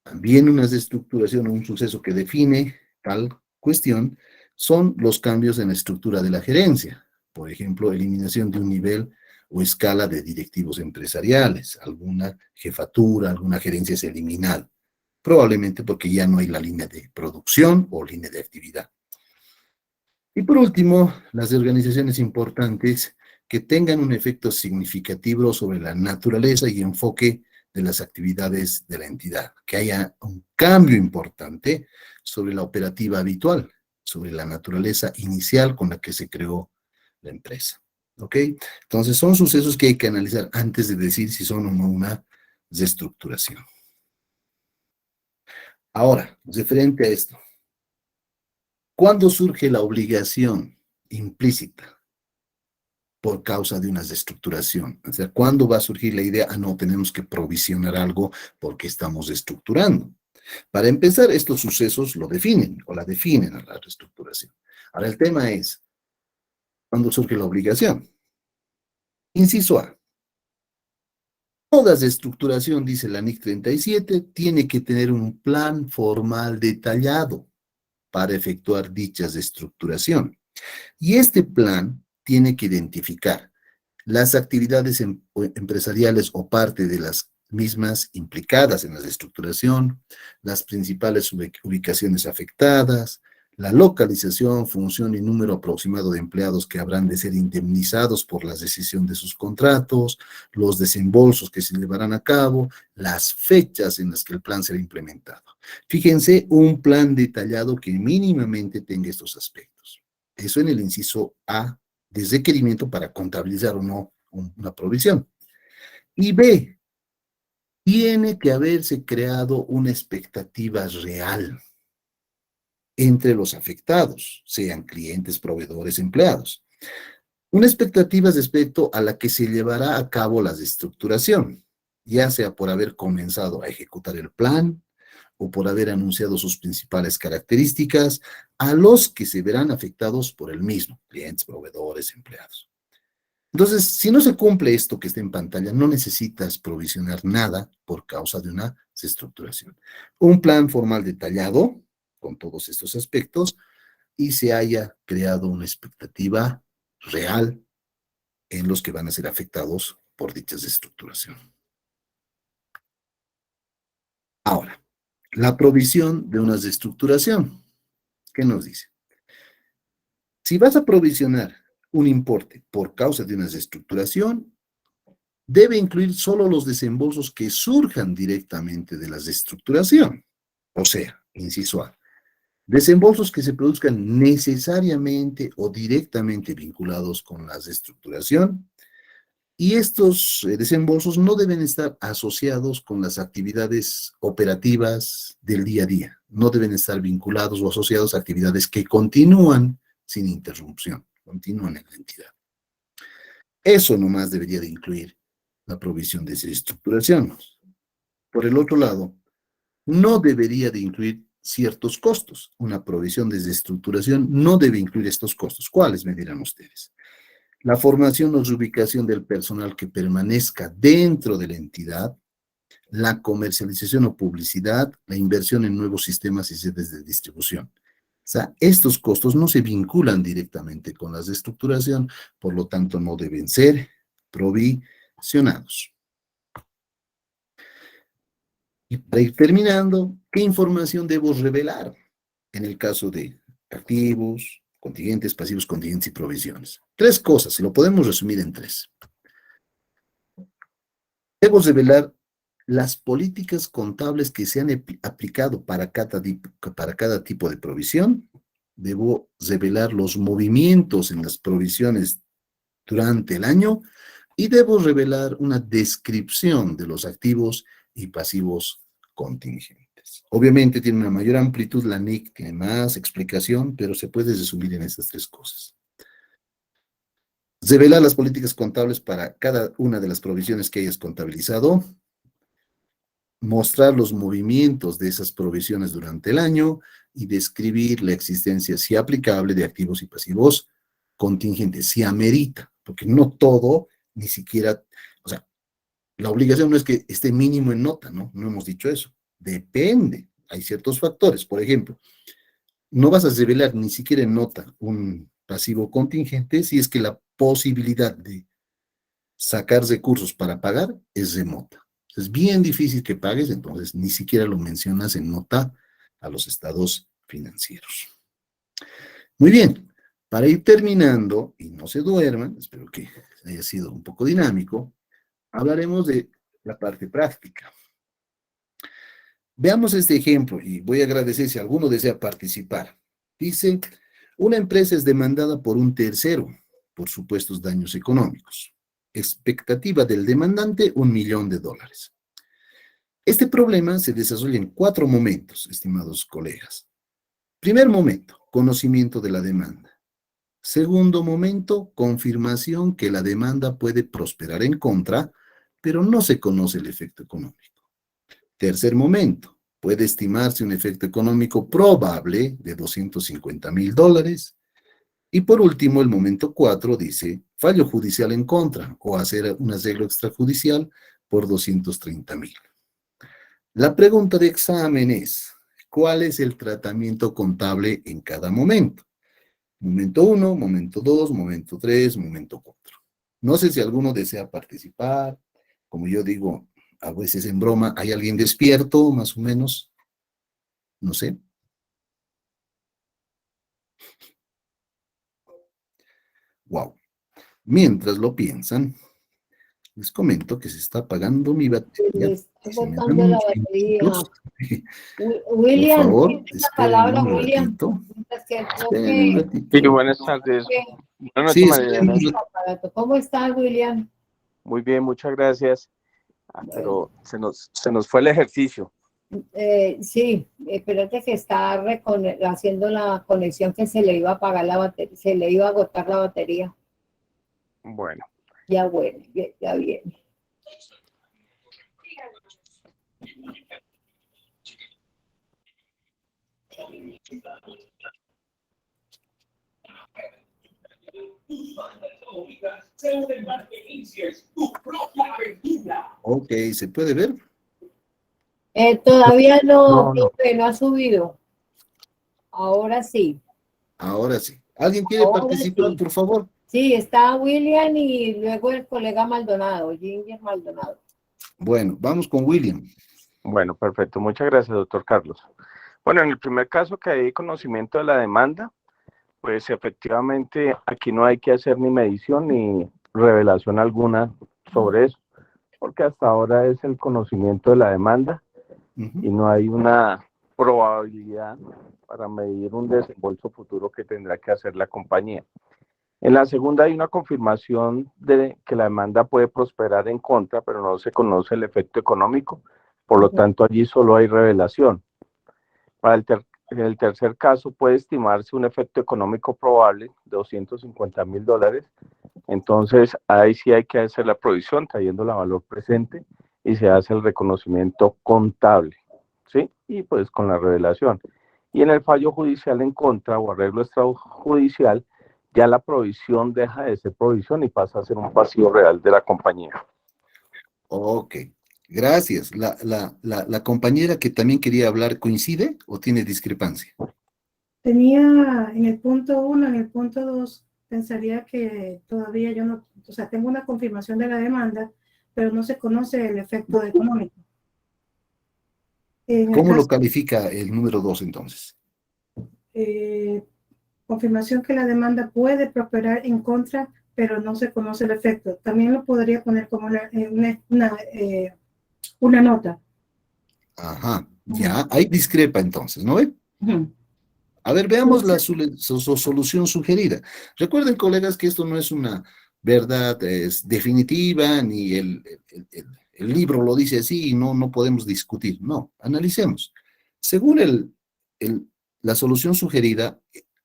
También una desestructuración o un suceso que define tal cuestión son los cambios en la estructura de la gerencia. Por ejemplo, eliminación de un nivel o escala de directivos empresariales, alguna jefatura, alguna gerencia es eliminada, probablemente porque ya no hay la línea de producción o línea de actividad. Y por último, las organizaciones importantes que tengan un efecto significativo sobre la naturaleza y enfoque de las actividades de la entidad, que haya un cambio importante sobre la operativa habitual, sobre la naturaleza inicial con la que se creó la empresa. ¿Ok? Entonces son sucesos que hay que analizar antes de decir si son o no una reestructuración. Ahora, referente a esto, ¿cuándo surge la obligación implícita por causa de una reestructuración? O sea, ¿cuándo va a surgir la idea, no, tenemos que provisionar algo porque estamos reestructurando? Para empezar, estos sucesos lo definen o la definen a la reestructuración. Ahora, el tema es, ¿cuándo surge la obligación? Inciso A. Toda reestructuración, dice la NIC 37, tiene que tener un plan formal detallado para efectuar dicha reestructuración. Y este plan tiene que identificar las actividades empresariales o parte de las mismas implicadas en la reestructuración, las principales ubicaciones afectadas, la localización, función y número aproximado de empleados que habrán de ser indemnizados por la rescisión de sus contratos, los desembolsos que se llevarán a cabo, las fechas en las que el plan será implementado. Fíjense, un plan detallado que mínimamente tenga estos aspectos. Eso en el inciso A, de requerimiento para contabilizar o no una provisión. Y B, tiene que haberse creado una expectativa real entre los afectados, sean clientes, proveedores, empleados. Una expectativa respecto a la que se llevará a cabo la reestructuración, ya sea por haber comenzado a ejecutar el plan o por haber anunciado sus principales características a los que se verán afectados por el mismo, clientes, proveedores, empleados. Entonces, si no se cumple esto que está en pantalla, no necesitas provisionar nada por causa de una reestructuración. Un plan formal detallado con todos estos aspectos y se haya creado una expectativa real en los que van a ser afectados por dicha reestructuración. Ahora, la provisión de una reestructuración. ¿Qué nos dice? Si vas a provisionar un importe por causa de una reestructuración, debe incluir solo los desembolsos que surjan directamente de la reestructuración. O sea, inciso A, desembolsos que se produzcan necesariamente o directamente vinculados con la reestructuración, y estos desembolsos no deben estar asociados con las actividades operativas del día a día, no deben estar vinculados o asociados a actividades que continúan sin interrupción, continúan en la entidad. Eso nomás debería de incluir la provisión de reestructuración. Por el otro lado, no debería de incluir ciertos costos. Una provisión de reestructuración no debe incluir estos costos. ¿Cuáles, me dirán ustedes? La formación o reubicación del personal que permanezca dentro de la entidad, la comercialización o publicidad, la inversión en nuevos sistemas y sedes de distribución. O sea, estos costos no se vinculan directamente con la reestructuración, por lo tanto no deben ser provisionados. Y para ir terminando, ¿qué información debo revelar en el caso de activos, contingentes, pasivos, contingentes y provisiones? Tres cosas, lo podemos resumir en tres. Debo revelar las políticas contables que se han aplicado para cada tipo de provisión. Debo revelar los movimientos en las provisiones durante el año y debo revelar una descripción de los activos y pasivos contingentes. Obviamente tiene una mayor amplitud, la NIC tiene más explicación, pero se puede resumir en estas tres cosas. Revelar las políticas contables para cada una de las provisiones que hayas contabilizado, mostrar los movimientos de esas provisiones durante el año y describir la existencia, si aplicable, de activos y pasivos contingentes, si amerita, porque no todo, ni siquiera, o sea, la obligación no es que esté mínimo en nota, ¿no? No hemos dicho eso. Depende, hay ciertos factores. Por ejemplo, no vas a revelar ni siquiera en nota un pasivo contingente si es que la posibilidad de sacar recursos para pagar es remota. Es bien difícil que pagues, entonces ni siquiera lo mencionas en nota a los estados financieros. Muy bien, para ir terminando, y no se duerman, espero que haya sido un poco dinámico, hablaremos de la parte práctica. Veamos este ejemplo y voy a agradecer si alguno desea participar. Dice, una empresa es demandada por un tercero por supuestos daños económicos. Expectativa del demandante, $1.000.000. Este problema se desarrolla en 4 momentos, estimados colegas. Primer momento, conocimiento de la demanda. Segundo momento, confirmación que la demanda puede prosperar en contra, pero no se conoce el efecto económico. Tercer momento, puede estimarse un efecto económico probable de $250.000. Y por último, el momento 4 dice, fallo judicial en contra o hacer un arreglo extrajudicial por $230.000. La pregunta de examen es, ¿cuál es el tratamiento contable en cada momento? Momento 1, momento 2, momento 3, momento 4. No sé si alguno desea participar. Como yo digo, a veces en broma, ¿hay alguien despierto, más o menos? No sé. Wow. Mientras lo piensan, les comento que se está apagando mi Le batería. está Y si me dan botando la unos batería. minutitos, por William, favor, tienes la espérenme palabra, un William. ratito. Mientras que el Espérenme un profe, Sí, ratito. buenas tardes. Buenas noches, Sí, María espérenme Janet. un ratito. aparato. ¿Cómo estás, William? Muy bien, muchas gracias. Bueno, Pero se nos fue el ejercicio. sí, espérate que está haciendo la conexión que se le iba a apagar la batería, se le iba a agotar la batería. Bueno, Ya bueno, ya viene. Ok, ¿se puede ver? Todavía no, no. profe, no ha subido. Ahora sí, Ahora sí. ¿Alguien quiere ahora participar, sí. por favor? Sí, está William y luego el colega Maldonado, Ginger Maldonado. Bueno, vamos con William. Bueno, perfecto. Muchas gracias, doctor Carlos. Bueno, en el primer caso que hay conocimiento de la demanda, pues efectivamente aquí no hay que hacer ni medición ni revelación alguna sobre eso, porque hasta ahora es el conocimiento de la demanda y no hay una probabilidad para medir un desembolso futuro que tendrá que hacer la compañía. En la segunda hay una confirmación de que la demanda puede prosperar en contra, pero no se conoce el efecto económico, por lo tanto allí solo hay revelación. Para el tercer caso puede estimarse un efecto económico probable de $250,000, entonces ahí sí hay que hacer la provisión trayendo la valor presente y se hace el reconocimiento contable, ¿sí? Y pues con la revelación. Y en el fallo judicial en contra o arreglo extrajudicial, ya la provisión deja de ser provisión y pasa a ser un pasivo real de la compañía. Ok, gracias. La compañera que también quería hablar, ¿coincide o tiene discrepancia? Tenía en el punto 1, en el punto 2, pensaría que todavía yo no, o sea, tengo una confirmación de la demanda, pero no se conoce el efecto económico. En el ¿Cómo lo caso, califica el número 2 entonces? confirmación que la demanda puede prosperar en contra, pero no se conoce el efecto. También lo podría poner como una nota. Ajá, ya, ahí discrepa entonces, ¿no ve? Ujú. A ver, veamos la solución sugerida. Recuerden, colegas, que esto no es una verdad definitiva, ni el libro lo dice así y no podemos discutir. No, analicemos. Según la solución sugerida,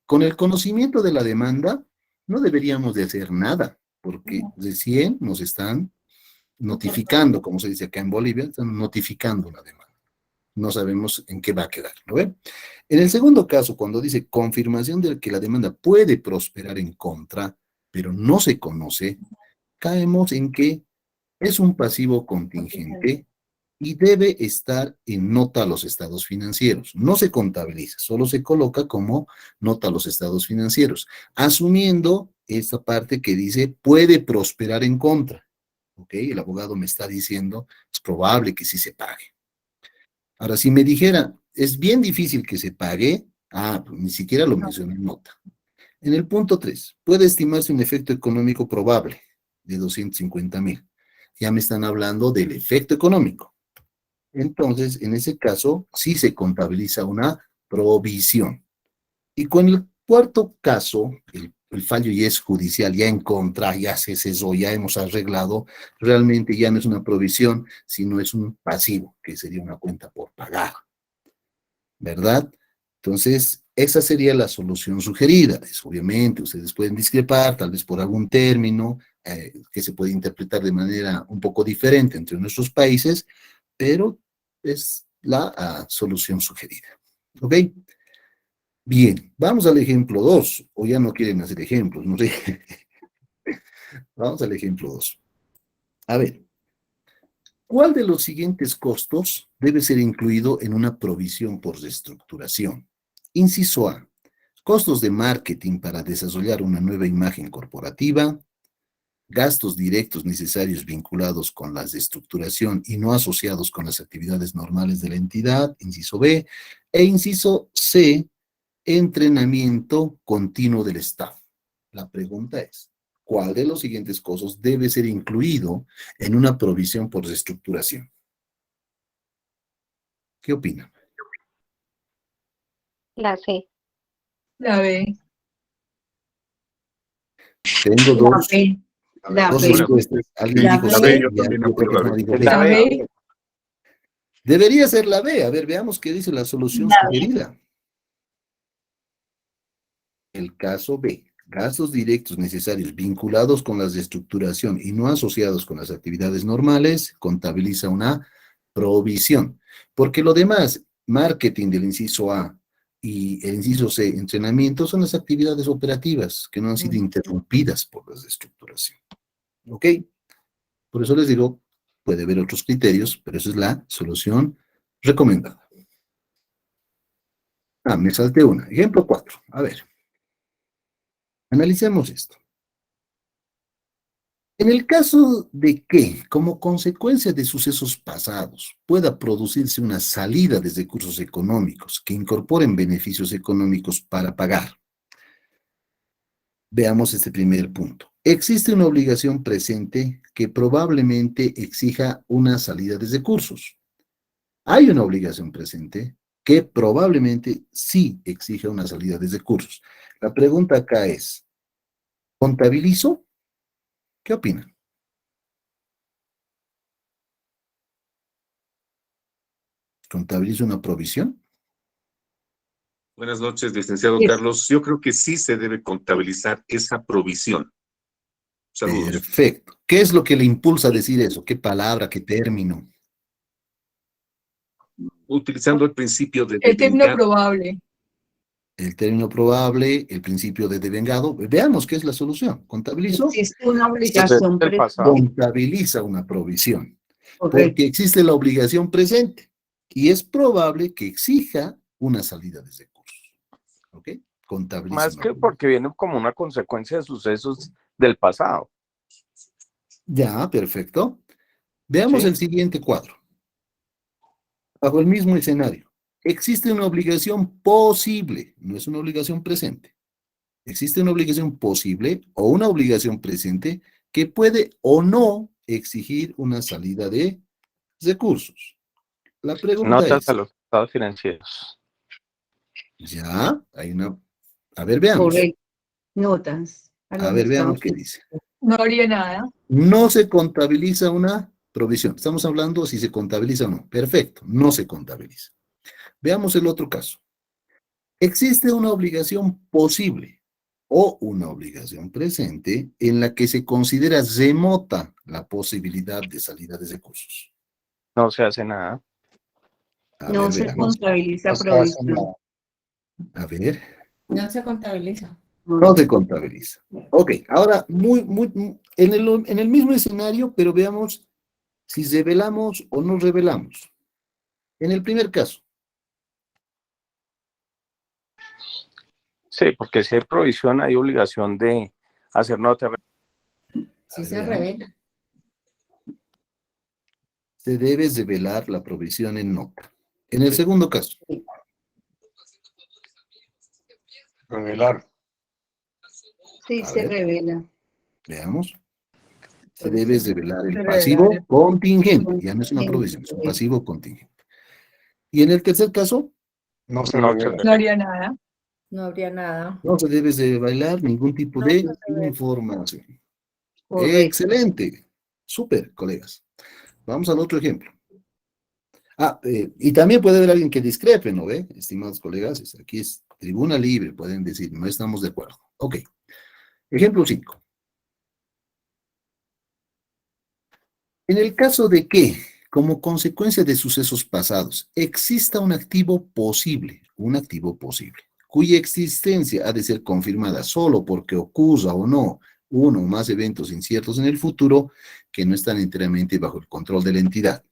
con el conocimiento de la demanda, no deberíamos de hacer nada, porque recién nos están notificando, como se dice acá en Bolivia, están notificando una demanda. No sabemos en qué va a quedar, ¿no ven? En el segundo caso, cuando dice confirmación de que la demanda puede prosperar en contra, pero no se conoce, caemos en que es un pasivo contingente y debe estar en nota a los estados financieros. No se contabiliza, solo se coloca como nota a los estados financieros, asumiendo esta parte que dice puede prosperar en contra. ¿Ok? El abogado me está diciendo, es probable que sí se pague. Ahora, si me dijera, es bien difícil que se pague, pues ni siquiera lo mencioné en nota. En el punto 3, puede estimarse un efecto económico probable de 250,000. Ya me están hablando del efecto económico. Entonces, en ese caso, sí se contabiliza una provisión. Y con el cuarto caso, el fallo ya es judicial, ya en contra, ya se cesó, ya hemos arreglado, realmente ya no es una provisión, sino es un pasivo, que sería una cuenta por pagar, ¿verdad? Entonces, esa sería la solución sugerida. Obviamente, ustedes pueden discrepar, tal vez por algún término que se puede interpretar de manera un poco diferente entre nuestros países, pero es la solución sugerida. ¿Ok? Bien, vamos al ejemplo 2, o ya no quieren hacer ejemplos, no sé. Vamos al ejemplo 2. A ver, ¿cuál de los siguientes costos debe ser incluido en una provisión por reestructuración? Inciso A, costos de marketing para desarrollar una nueva imagen corporativa, gastos directos necesarios vinculados con las de estructuración y no asociados con las actividades normales de la entidad, inciso B, e inciso C, entrenamiento continuo del staff. La pregunta es, ¿cuál de los siguientes costos debe ser incluido en una provisión por reestructuración? ¿Qué opinan? La C. La B. Tengo La dos B. La Dos B. respuestas. Alguien La dijo B. C B, yo y también otra apoyo la persona B. dijo Es B. la La B. B. Debería ser la B. A ver, veamos qué dice la solución La B. sugerida. El caso B. Gastos directos necesarios vinculados con las de estructuración y no asociados con las actividades normales, contabiliza una provisión. Porque lo demás, marketing del inciso A y el inciso C, entrenamiento, son las actividades operativas que no han sido interrumpidas por las de estructuración. ¿Ok? Por eso les digo, puede haber otros criterios, pero esa es la solución recomendada. Me salté una. Ejemplo 4. A ver. Analicemos esto. En el caso de que, como consecuencia de sucesos pasados, pueda producirse una salida de recursos económicos que incorporen beneficios económicos para pagar. Veamos este primer punto. Existe una obligación presente que probablemente exija una salida de recursos. Hay una obligación presente que probablemente sí exija una salida de recursos. La pregunta acá es, ¿contabilizo? ¿Qué opinan? ¿Contabilizo una provisión? Buenas noches, licenciado Carlos. Yo creo que sí se debe contabilizar esa provisión. Saludos. Perfecto. ¿Qué es lo que le impulsa a decir eso? ¿Qué palabra, qué término? Utilizando el principio de El término devengado. probable. El término probable, el principio de devengado. Veamos qué es la solución. ¿Contabilizo? Existe una Pues obligación del pasado. Contabiliza una provisión. Correcto. Porque existe la obligación presente y es probable que exija una salida de recursos. ¿Ok? Contabiliza Más una que provisión. porque viene como una consecuencia de sucesos del pasado. Ya, perfecto. Veamos ¿Sí? el siguiente cuadro. Bajo el mismo escenario. Existe una obligación posible, no es una obligación presente. Existe una obligación posible o una obligación presente que puede o no exigir una salida de recursos. La pregunta Notas es, a los estados financieros. ya, hay una... A ver, veamos. Correcto. Notas. A ver, veamos qué dice. No haría nada. No se contabiliza una provisión. Estamos hablando si se contabiliza o no. Perfecto, no se contabiliza. Veamos el otro caso. Existe una obligación posible o una obligación presente en la que se considera remota la posibilidad de salida de recursos. No se hace nada. A No ver, se veamos. contabiliza No se hace provisión. nada. A ver, No se contabiliza. no se contabiliza. Ok, ahora, en el mismo escenario, pero veamos si revelamos o no revelamos. En el primer caso, Sí, porque si hay provisión, hay obligación de hacer nota. Sí A se ver, revela. se debe revelar la provisión en nota. En el segundo caso, Revelar. Sí A se ver. revela. veamos. Se Puede debe ser. revelar el Se pasivo revela el contingente. Ya no es una provisión, es un pasivo contingente. Y en el tercer caso, No se No revela. No haría nada. No habría nada. no se debe revelar ningún tipo No de se revela. información. Correcto. Excelente. Súper, colegas. Vamos al otro ejemplo. Y también puede haber alguien que discrepe, ¿no ve? Estimados colegas, aquí es tribuna libre, pueden decir, no estamos de acuerdo. Ok. Ejemplo 5. En el caso de que, como consecuencia de sucesos pasados, exista un activo posible, cuya existencia ha de ser confirmada solo porque ocurra o no uno o más eventos inciertos en el futuro que no están enteramente bajo el control de la entidad.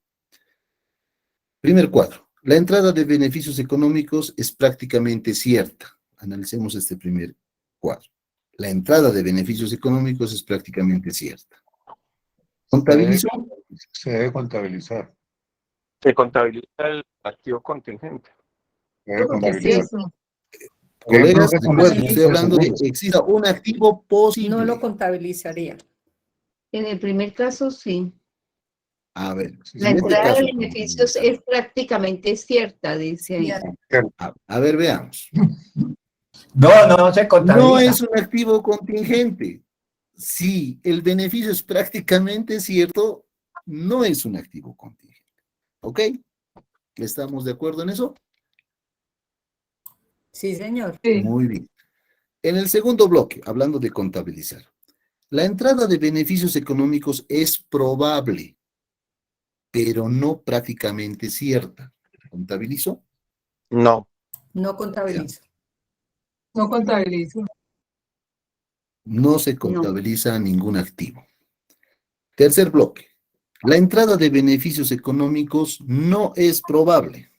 Primer cuadro. La entrada de beneficios económicos es prácticamente cierta. analicemos este primer cuadro. La entrada de beneficios económicos es prácticamente cierta. ¿Contabilizo? Se debe contabilizar. Se contabiliza el activo contingente. Se debe Porque es contabilizar. cierto. Por ejemplo, Colegas, recuerden, estoy hablando de seguros. que exista un activo posible. No lo contabilizaría. En el primer caso, sí. A ver, La en este entrada caso, de beneficios es prácticamente cierta, dice ahí. a ver, veamos. No se No contabiliza. es un activo contingente. Si el beneficio es prácticamente cierto, no es un activo contingente. ¿Ok? ¿Estamos de acuerdo en eso? Sí, señor. Muy bien. En el segundo bloque, hablando de contabilizar, la entrada de beneficios económicos es probable, pero no prácticamente cierta. ¿Contabilizo? No. No contabilizo. No contabilizo. No se No. contabiliza ningún activo. Tercer bloque. La entrada de beneficios económicos no es probable.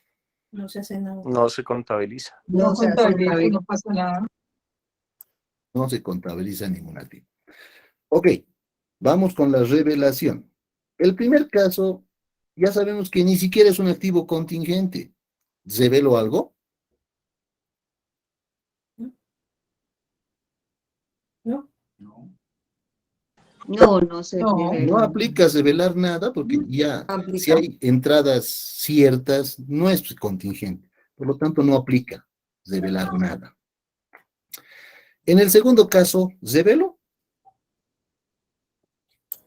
No se hace nada. No se contabiliza. No No se contabilizo, contabiliza. no pasa nada. No se contabiliza ningún activo. Ok, vamos con la revelación. El primer caso, ya sabemos que ni siquiera es un activo contingente. ¿Revelo algo? ¿No? No se No. revela. No aplica revelar nada porque ya, Aplica. si hay entradas ciertas, no es contingente. Por lo tanto, no aplica revelar nada. En el segundo caso, ¿revelo?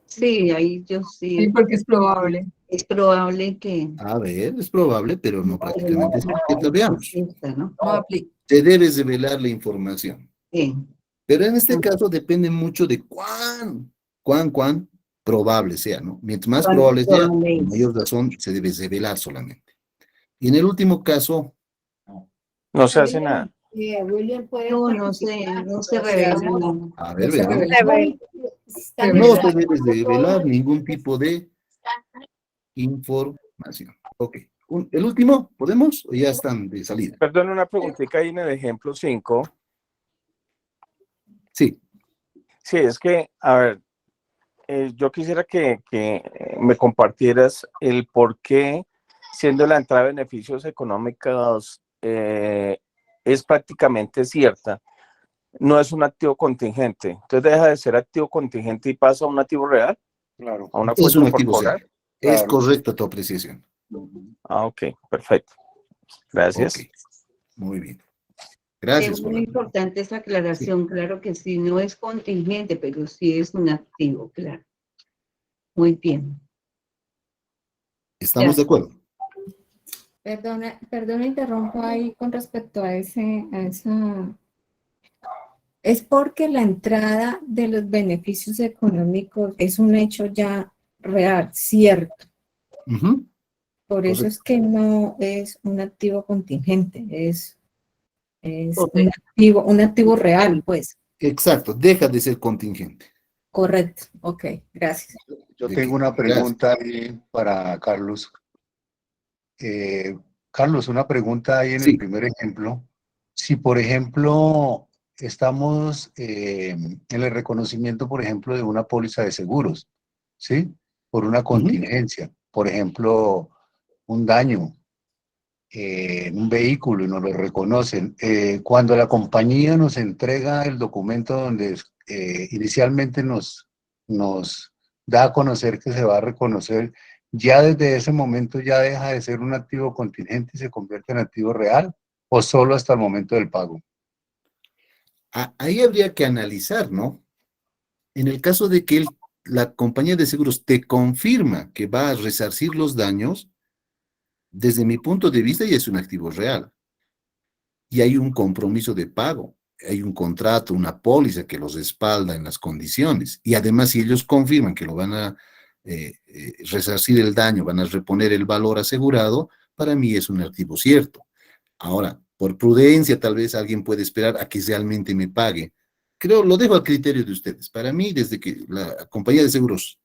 Sí, ahí yo Sí, sí. porque es probable. Es probable que A ver, es probable, pero no prácticamente cierta. Veamos. exista, ¿no? No aplica. Se debe revelar la información. Sí. Pero en este caso depende mucho de cuán probable sea, ¿no? Mientras más Cuán probable sea, probable con es. mayor razón se debe revelar solamente. Y en el último caso, No se hace nada. William puede no se revela nada. a ver, No se veamos. revela. No se debe revelar ningún tipo de información. Ok. ¿El último? ¿Podemos? ¿O ya están de salida? Perdón, una preguntita ahí en el ejemplo 5. Sí. Sí, es que, a ver, yo quisiera que me compartieras el por qué, siendo la entrada de beneficios económicos es prácticamente cierta, no es un activo contingente. Entonces deja de ser activo contingente y pasa a un activo real, Claro. a una Es cuenta un por activo cobrar. real. Es Claro. correcta tu apreciación. Ah, ok, perfecto. Gracias. Ok. Muy bien. Es Gracias. muy importante esa aclaración, claro que sí, no es contingente, pero sí es un activo, claro. Muy bien. ¿Estamos de acuerdo? Perdona, interrumpo ahí con respecto a esa. Es porque la entrada de los beneficios económicos es un hecho ya real, cierto. Ujú. Por eso es que no es un activo contingente, es un activo real, pues. Exacto, deja de ser contingente. Correcto, ok, gracias. Yo ¿De tengo qué? una pregunta ahí para Carlos. Carlos, una pregunta ahí en el Sí. primer ejemplo. Si, por ejemplo, estamos en el reconocimiento, por ejemplo, de una póliza de seguros, ¿sí? Por una contingencia, por ejemplo, un daño en un vehículo y nos lo reconocen. Cuando la compañía nos entrega el documento donde inicialmente nos da a conocer que se va a reconocer, ya desde ese momento ya deja de ser un activo contingente y se convierte en activo real, o solo hasta el momento del pago. Ahí habría que analizar, ¿no? En el caso de que la compañía de seguros te confirma que va a resarcir los daños, desde mi punto de vista ya es un activo real. Y hay un compromiso de pago, hay un contrato, una póliza que los respalda en las condiciones. Y además, si ellos confirman que lo van a resarcir el daño, van a reponer el valor asegurado, para mí es un activo cierto. Ahora, por prudencia, tal vez alguien puede esperar a que realmente me pague. Creo, lo dejo al criterio de ustedes. Para mí, desde que la compañía de seguros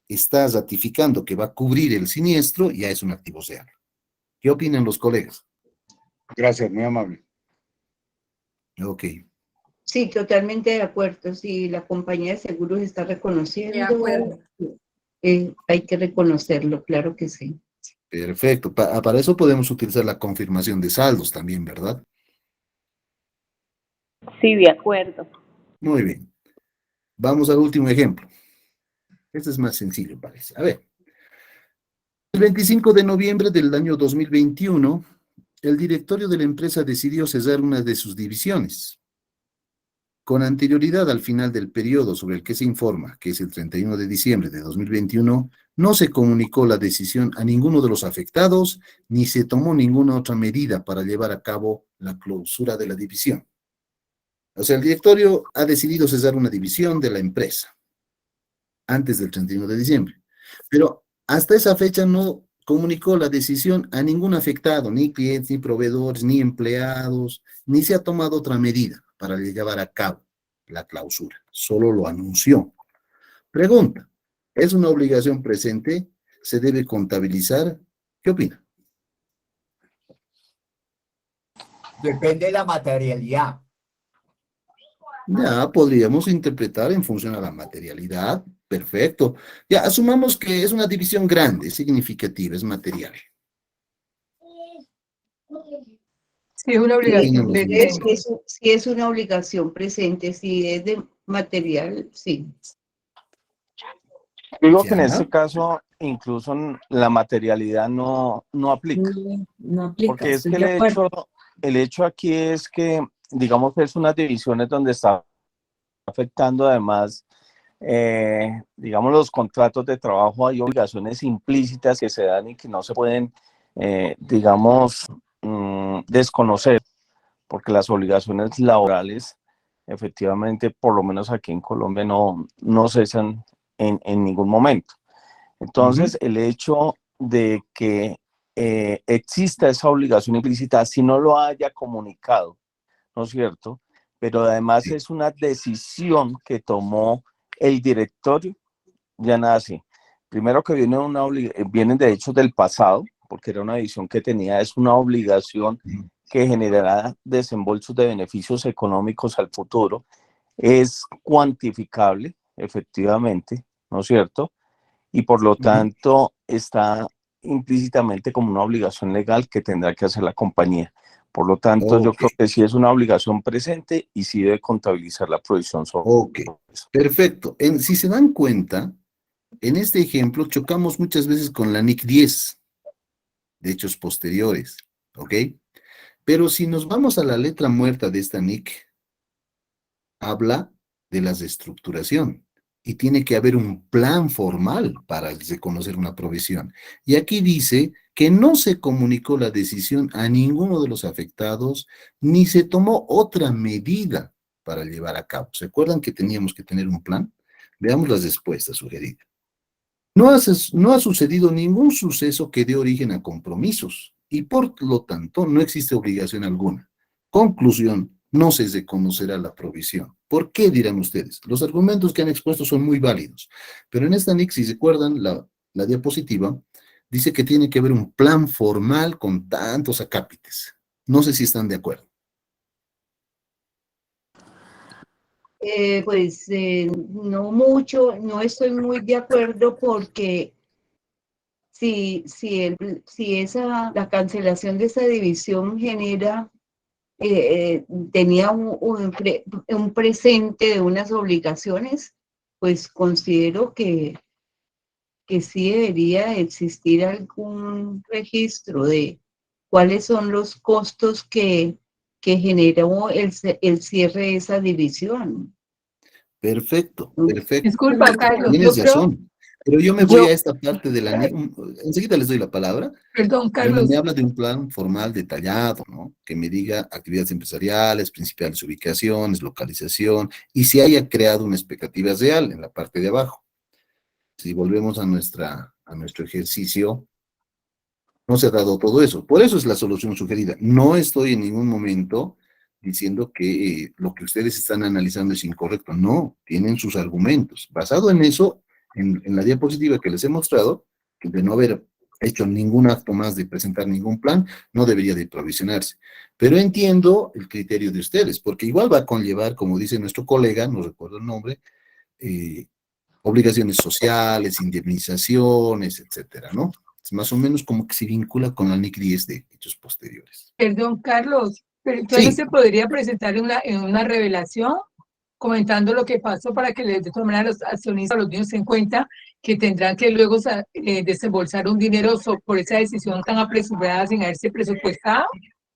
está ratificando que va a cubrir el siniestro, ya es un activo real. ¿Qué opinan los colegas? Gracias, muy amable. Ok. Sí, totalmente de acuerdo. Si la compañía de seguros está De reconociendo, acuerdo. hay que reconocerlo, claro que sí. Perfecto. Para eso podemos utilizar la confirmación de saldos también, ¿verdad? Sí, de acuerdo. Muy bien. Vamos al último ejemplo. Este es más sencillo, parece. A ver. El 25 de noviembre del año 2021, el directorio de la empresa decidió cesar una de sus divisiones. Con anterioridad al final del periodo sobre el que se informa, que es el 31 de diciembre de 2021, no se comunicó la decisión a ninguno de los afectados, ni se tomó ninguna otra medida para llevar a cabo la clausura de la división. O sea, el directorio ha decidido cesar una división de la empresa antes del 31 de diciembre, pero hasta esa fecha no comunicó la decisión a ningún afectado, ni clientes, ni proveedores, ni empleados, ni se ha tomado otra medida para llevar a cabo la clausura, solo lo anunció. Pregunta, ¿es una obligación presente? ¿Se debe contabilizar? ¿Qué opina? Depende de la materialidad. Ya podríamos interpretar en función a la materialidad. Perfecto. Ya asumamos que es una división grande, significativa, es material. Sí, es una ¿Qué opinan obligación los Es, demás? presente. si es una obligación presente, si es de material, sí. Digo que en Ya, este caso incluso la materialidad no aplica, No aplica, porque es estoy que de acuerdo. el hecho aquí es que, digamos, es unas divisiones donde está afectando además, digamos, los contratos de trabajo. Hay obligaciones implícitas que se dan y que no se pueden, digamos, desconocer, porque las obligaciones laborales, efectivamente, por lo menos aquí en Colombia, no cesan en ningún momento. Entonces, el hecho de que exista esa obligación implícita, si no lo haya comunicado, ¿no es cierto? Pero además sí. es una decisión que tomó el directorio, ya nace. Primero que vienen de hechos del pasado, porque era una decisión que tenía, es una obligación que generará desembolsos de beneficios económicos al futuro, es cuantificable, efectivamente, ¿no es cierto? Y por lo tanto está implícitamente como una obligación legal que tendrá que hacer la compañía. Por lo tanto, yo Ok, creo que sí es una obligación presente y sí debe contabilizar la provisión sobre ok. eso. Perfecto. Si se dan cuenta, en este ejemplo chocamos muchas veces con la NIC 10 de hechos posteriores, ¿ok? Pero si nos vamos a la letra muerta de esta NIC, habla de la reestructuración y tiene que haber un plan formal para reconocer una provisión. Y aquí dice que no se comunicó la decisión a ninguno de los afectados, ni se tomó otra medida para llevar a cabo. ¿Se acuerdan que teníamos que tener un plan? Veamos las respuestas sugeridas. No ha sucedido ningún suceso que dé origen a compromisos y por lo tanto no existe obligación alguna. Conclusión, no se reconocerá la provisión. ¿Por qué dirán ustedes? Los argumentos que han expuesto son muy válidos, pero en esta NIC, si recuerdan la diapositiva, dice que tiene que haber un plan formal con tantos acápites. No sé si están de acuerdo. Pues no mucho, no estoy muy de acuerdo porque si la cancelación de esa división genera, tenía un presente de unas obligaciones, pues considero que sí debería existir algún registro de cuáles son los costos que generó el cierre de esa división. Perfecto, perfecto. Disculpa, Carlos. Yo Tienes creo, razón. Pero yo me voy a esta parte de la NIC, enseguida les doy la palabra, Perdón, donde me Carlos. habla de un plan formal detallado, ¿no? Que me diga actividades empresariales, principales ubicaciones, localización, y si haya creado una expectativa real en la parte de abajo. Si volvemos a nuestro ejercicio, no se ha dado todo eso. Por eso es la solución sugerida. No estoy en ningún momento diciendo que lo que ustedes están analizando es incorrecto. No, tienen sus argumentos. Basado en eso, en la diapositiva que les he mostrado, de no haber hecho ningún acto más de presentar ningún plan, no debería de provisionarse. Pero entiendo el criterio de ustedes, porque igual va a conllevar, como dice nuestro colega, no recuerdo el nombre, eh, obligaciones sociales, indemnizaciones, etcétera, ¿no? Es más o menos como que se vincula con la NIC 10 de hechos posteriores. Perdón, Carlos, pero entonces Sí. se podría presentar en una revelación comentando lo que pasó para que de todas maneras los accionistas, los niños se den cuenta que tendrán que luego desembolsar un dinero por esa decisión tan apresurada sin haberse presupuestado.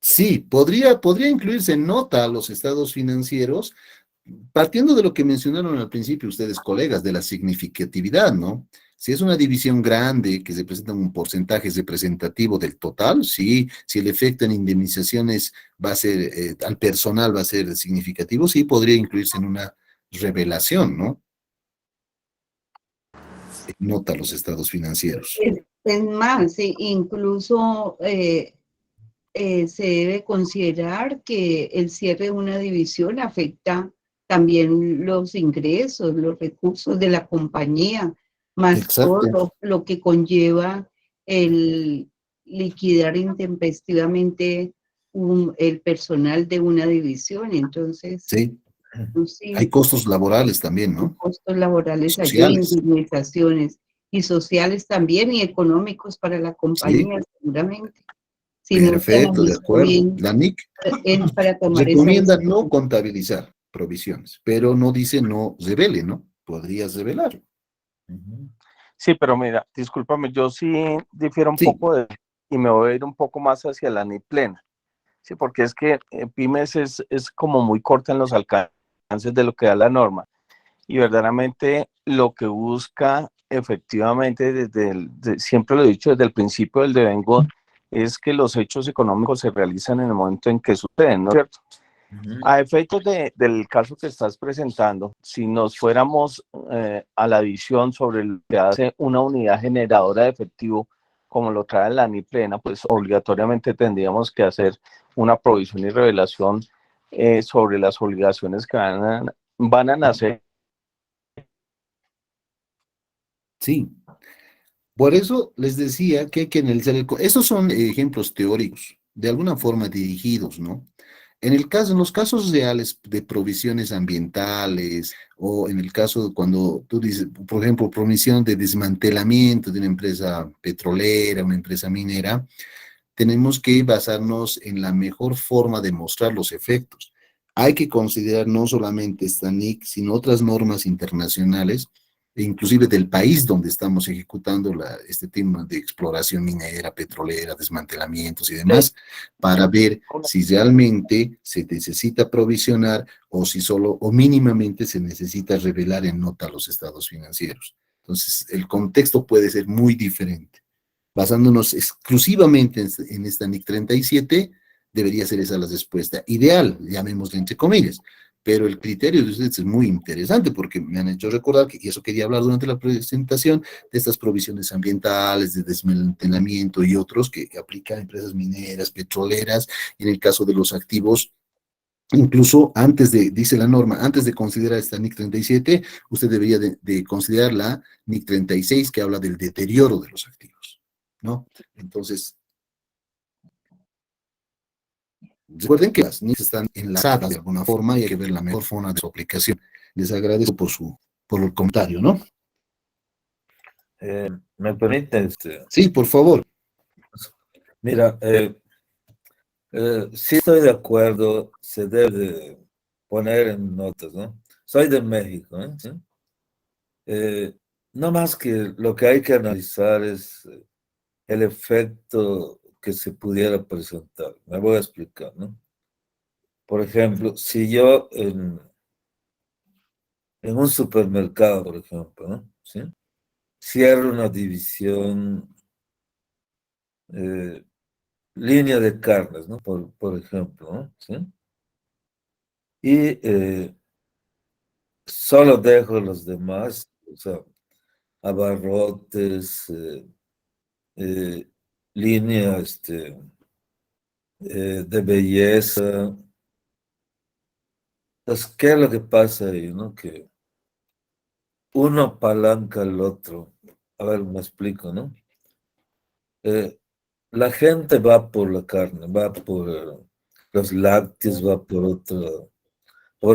Sí, podría incluirse en nota a los estados financieros, partiendo de lo que mencionaron al principio ustedes, colegas, de la significatividad, ¿no? Si es una división grande que se presenta un porcentaje representativo del total, sí, si el efecto en indemnizaciones va a ser, al personal va a ser significativo, sí, podría incluirse en una revelación, ¿no? Nota a los estados financieros. Es más, incluso se debe considerar que el cierre de una división afecta también los ingresos, los recursos de la compañía, más Exacto. todo lo que conlleva el liquidar intempestivamente el personal de una división. Entonces, Sí. sí, Hay costos laborales también, ¿no? costos laborales allí, Sociales. indemnizaciones y sociales también y económicos para la compañía, seguramente. Si no se Perfecto, de analiza acuerdo. bien La NIC para tomar esa recomienda decisión. no contabilizar provisiones, pero no dice no revele, ¿no? Podrías revelarlo. Sí, pero mira, discúlpame, yo sí difiero un Sí. poco y me voy a ir un poco más hacia la NIC plena. Sí, porque es que pymes es como muy corta en los alcances de lo que da la norma. Y verdaderamente lo que busca efectivamente siempre lo he dicho desde el principio del devengo, es que los hechos económicos se realizan en el momento en que suceden, ¿no es cierto? A efectos del caso que estás presentando, si nos fuéramos a la visión sobre lo que hace una unidad generadora de efectivo, como lo trae la NIC plena, pues obligatoriamente tendríamos que hacer una provisión y revelación sobre las obligaciones que van a nacer. Sí. Por eso les decía que hay que analizar estos son ejemplos teóricos, de alguna forma dirigidos, ¿no? En los casos reales de provisiones ambientales, o en el caso cuando tú dices, por ejemplo, provisión de desmantelamiento de una empresa petrolera, una empresa minera, tenemos que basarnos en la mejor forma de mostrar los efectos. Hay que considerar no solamente esta NIC, sino otras normas internacionales, e inclusive del país donde estamos ejecutando este tema de exploración minera, petrolera, desmantelamientos y demás, para ver si realmente se necesita provisionar o si solo o mínimamente se necesita revelar en nota a los estados financieros. Entonces, el contexto puede ser muy diferente. Basándonos exclusivamente en esta NIC 37, debería ser esa la respuesta ideal, llamémosle entre comillas. Pero el criterio de ustedes es muy interesante porque me han hecho recordar, y eso quería hablar durante la presentación, de estas provisiones ambientales, de desmantelamiento y otros que aplican a empresas mineras, petroleras, en el caso de los activos. Incluso antes dice la norma, antes de considerar esta NIC 37, usted debería de considerar la NIC 36 que habla del deterioro de los activos, ¿no? Entonces, recuerden que las NICs están enlazadas de alguna forma y hay que ver la mejor forma de su aplicación. Les agradezco por el comentario, ¿no? ¿Me permiten? Sí, por favor. Mira, sí estoy de acuerdo, se debe de poner en notas, ¿no? Soy de México, ¿eh? ¿Sí? No más que lo que hay que analizar es el efecto que se pudiera presentar. Me voy a explicar, ¿no? Por ejemplo, si yo en un supermercado, por ejemplo, ¿no? ¿Sí? Cierro una división, línea de carnes, ¿no? Por ejemplo, ¿no? ¿Sí? Y solo dejo los demás, o sea, abarrotes, línea de belleza. Entonces, ¿qué es lo que pasa ahí, no? Que uno apalanca al otro. A ver, me explico, ¿no? la gente va por la carne, va por los lácteos, va por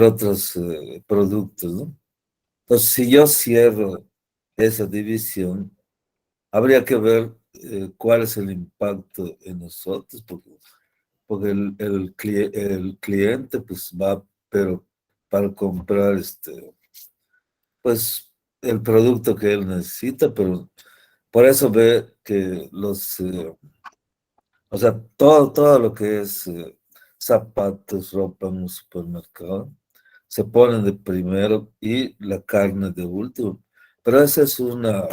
otros productos, ¿no? Entonces, si yo cierro esa división, habría que ver cuál es el impacto en nosotros, porque el cliente pues va, pero para comprar pues el producto que él necesita, pero por eso ve que o sea, todo lo que es zapatos, ropa en un supermercado, se ponen de primero y la carne de último. Pero esa es una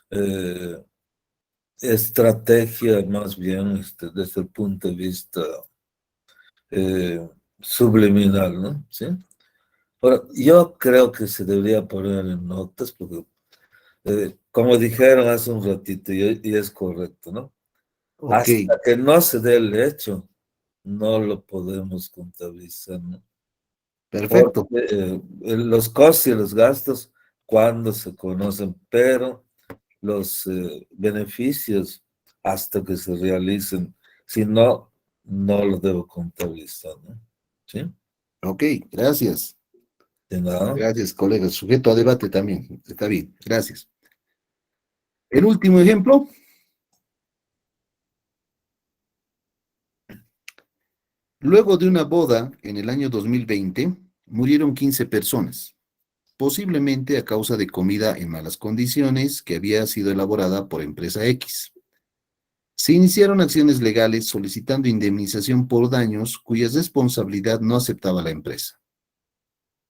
eh, estrategia más bien desde el punto de vista subliminal, ¿no? ¿Sí? Ahora, yo creo que se debería poner en notas porque, como dijeron hace un ratito, y es correcto, ¿no? Ok, Hasta que no se dé el hecho, no lo podemos contabilizar, ¿no? perfecto. Porque los costos y los gastos, cuando se conocen, pero los beneficios hasta que se realicen, si no, no lo debo contabilizar, ¿no? ¿Sí? Ok, gracias. De nada. Gracias, colega. Sujeto a debate también. Está bien, gracias. El último ejemplo. Luego de una boda en el año 2020, murieron 15 personas, posiblemente a causa de comida en malas condiciones que había sido elaborada por empresa X. Se iniciaron acciones legales solicitando indemnización por daños cuya responsabilidad no aceptaba la empresa.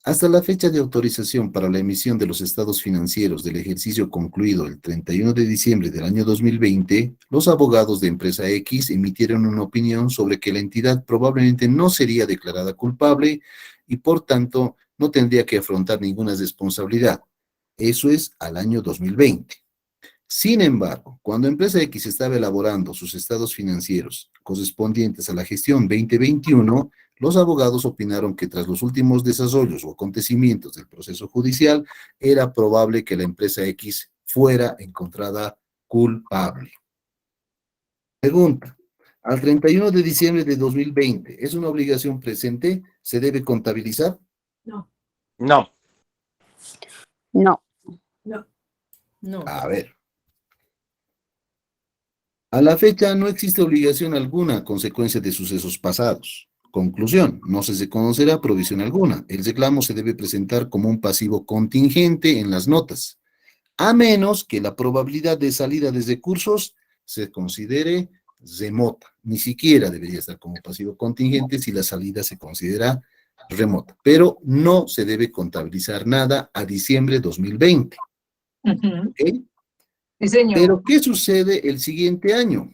Hasta la fecha de autorización para la emisión de los estados financieros del ejercicio concluido el 31 de diciembre del año 2020, los abogados de empresa X emitieron una opinión sobre que la entidad probablemente no sería declarada culpable y por tanto no tendría que afrontar ninguna responsabilidad. Eso es al año 2020. Sin embargo, cuando empresa X estaba elaborando sus estados financieros correspondientes a la gestión 2021, los abogados opinaron que tras los últimos desarrollos o acontecimientos del proceso judicial, era probable que la empresa X fuera encontrada culpable. Pregunta: al 31 de diciembre de 2020, ¿es una obligación presente? ¿Se debe contabilizar? No, No. No. no. No. A ver. A la fecha no existe obligación alguna a consecuencia de sucesos pasados. Conclusión: no se reconocerá provisión alguna. El reclamo se debe presentar como un pasivo contingente en las notas, a menos que la probabilidad de salida de recursos se considere remota. Ni siquiera debería estar como pasivo contingente si la salida se considera remota. Pero no se debe contabilizar nada a diciembre de 2020. Ujú. ¿Ok? Sí, señor. Pero, ¿qué sucede el siguiente año?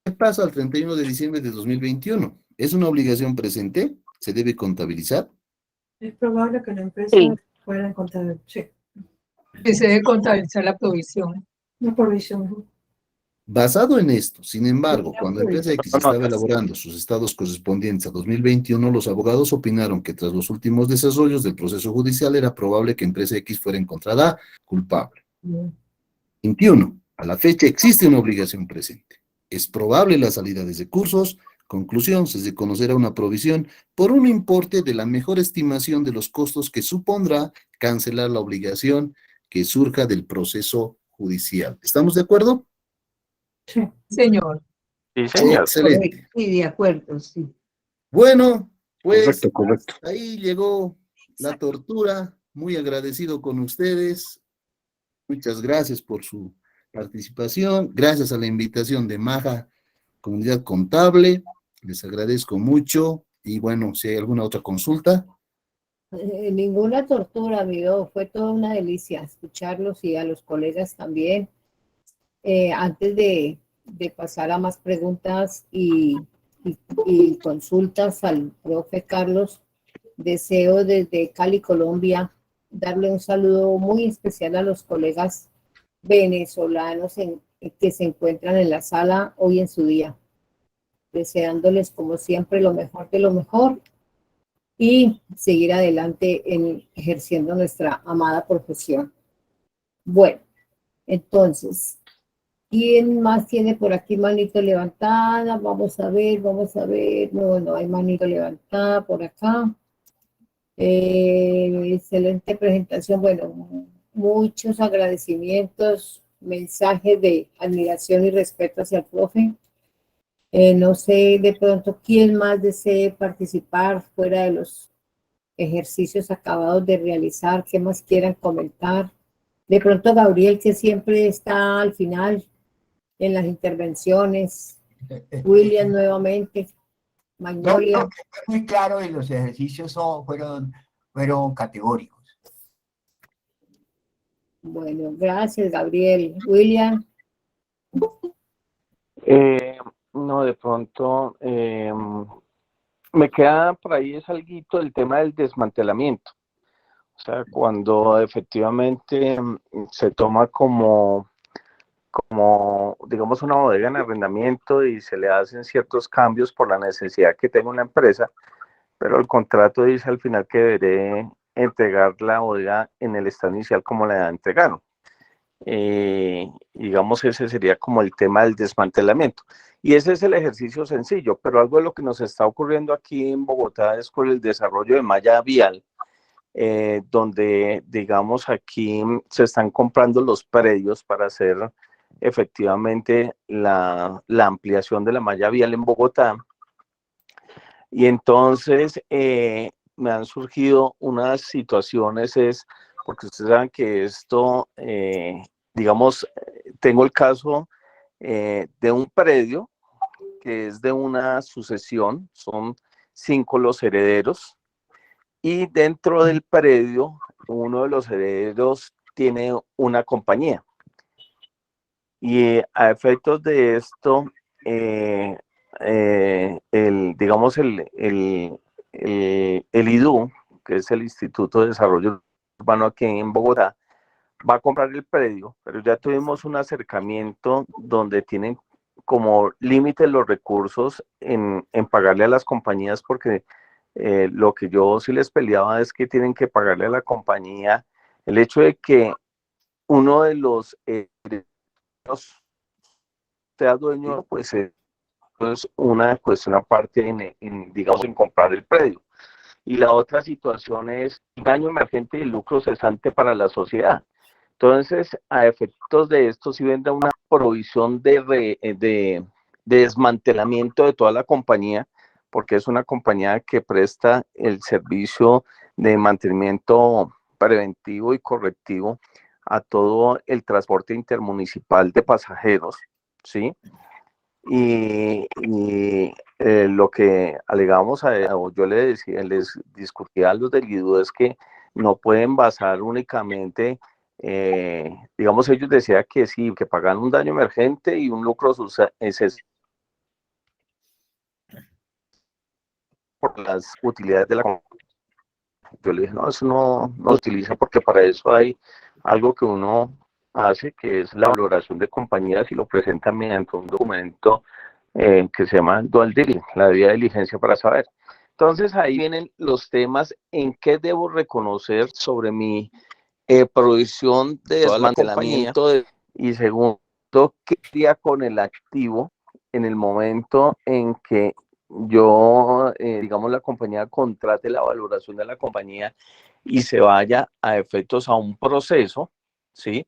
¿Qué pasa al 31 de diciembre de 2021? ¿Es una obligación presente? ¿Se debe contabilizar? Es probable que la empresa Sí. pueda encontrar, sí, Que se debe contabilizar la provisión. una provisión. Basado en esto, sin embargo, Una cuando empresa provisión. X estaba elaborando sus estados correspondientes a 2021, los abogados opinaron que tras los últimos desarrollos del proceso judicial era probable que empresa X fuera encontrada culpable. 21. A la fecha existe una obligación presente. Es probable la salida de recursos. Conclusión: se reconocerá una provisión por un importe de la mejor estimación de los costos que supondrá cancelar la obligación que surja del proceso judicial. ¿Estamos de acuerdo? Sí. Señor. Sí, señor. Excelente. Sí, de acuerdo, sí. Bueno, pues Correcto. ahí llegó la tortura. Muy agradecido con ustedes. Muchas gracias por su participación. Gracias a la invitación de Maja, Comunidad Contable. Les agradezco mucho. Y bueno, si hay alguna otra consulta. Ninguna tortura, amigo. Fue toda una delicia escucharlos y a los colegas también. Antes de pasar a más preguntas y consultas al profe Carlos, deseo desde Cali, Colombia, darle un saludo muy especial a los colegas venezolanos que se encuentran en la sala hoy en su día, deseándoles como siempre lo mejor de lo mejor y seguir adelante en ejerciendo nuestra amada profesión. Bueno, Entonces, ¿quién más tiene por aquí manito levantada? Vamos a ver, vamos a ver. No, no hay manito levantada por acá. Excelente presentación. Bueno, muchos agradecimientos, mensajes de admiración y respeto hacia el profe. No sé de pronto quién más desee participar fuera de los ejercicios acabados de realizar, qué más quieran comentar. De pronto Gabriel, que siempre está al final en las intervenciones. William nuevamente. No, Magnolia. no, fue muy claro y los ejercicios fueron categóricos. Bueno, gracias, Gabriel. William. No, de pronto me queda por ahí es alguito del tema del desmantelamiento. O sea, cuando efectivamente se toma como, digamos, una bodega en arrendamiento y se le hacen ciertos cambios por la necesidad que tenga una empresa, pero el contrato dice al final que deberé entregar la bodega en el estado inicial como la entregaron. Digamos, ese sería como el tema del desmantelamiento. Y ese es el ejercicio sencillo, pero algo de lo que nos está ocurriendo aquí en Bogotá es con el desarrollo de malla vial, donde, digamos, aquí se están comprando los predios para hacer efectivamente la ampliación de la malla vial en Bogotá. Y entonces me han surgido unas situaciones, porque ustedes saben que esto, digamos, tengo el caso de un predio que es de una sucesión, son 5 los herederos, y dentro del predio, uno de los herederos tiene una compañía. Y a efectos de esto, digamos, el IDU, que es el Instituto de Desarrollo Urbano aquí en Bogotá, va a comprar el predio, pero ya tuvimos un acercamiento donde tienen como límite los recursos en pagarle a las compañías, porque lo que yo sí les peleaba es que tienen que pagarle a la compañía el hecho de que uno de los sea dueño, pues es una cuestión aparte digamos, en comprar el predio. Y la otra situación es daño emergente y lucro cesante para la sociedad. Entonces, a efectos de esto, sí vendrá una provisión de desmantelamiento de toda la compañía, porque es una compañía que presta el servicio de mantenimiento preventivo y correctivo a todo el transporte intermunicipal de pasajeros, ¿sí? Y lo que alegamos, o yo les discutía a los del IDU, es que no pueden basar únicamente, digamos, ellos decían que sí, que pagan un daño emergente y un lucro por las utilidades de la compañía. Yo le dije, no, eso no se utiliza, porque para eso hay algo que uno hace, que es la valoración de compañías, y lo presenta mediante un documento que se llama Dual Dealing, la debida diligencia para saber. Entonces ahí vienen los temas en qué debo reconocer sobre mi provisión de desmantelamiento y segundo, qué haría con el activo en el momento en que yo, digamos, la compañía contrate la valoración de la compañía y se vaya a efectos a un proceso, ¿sí?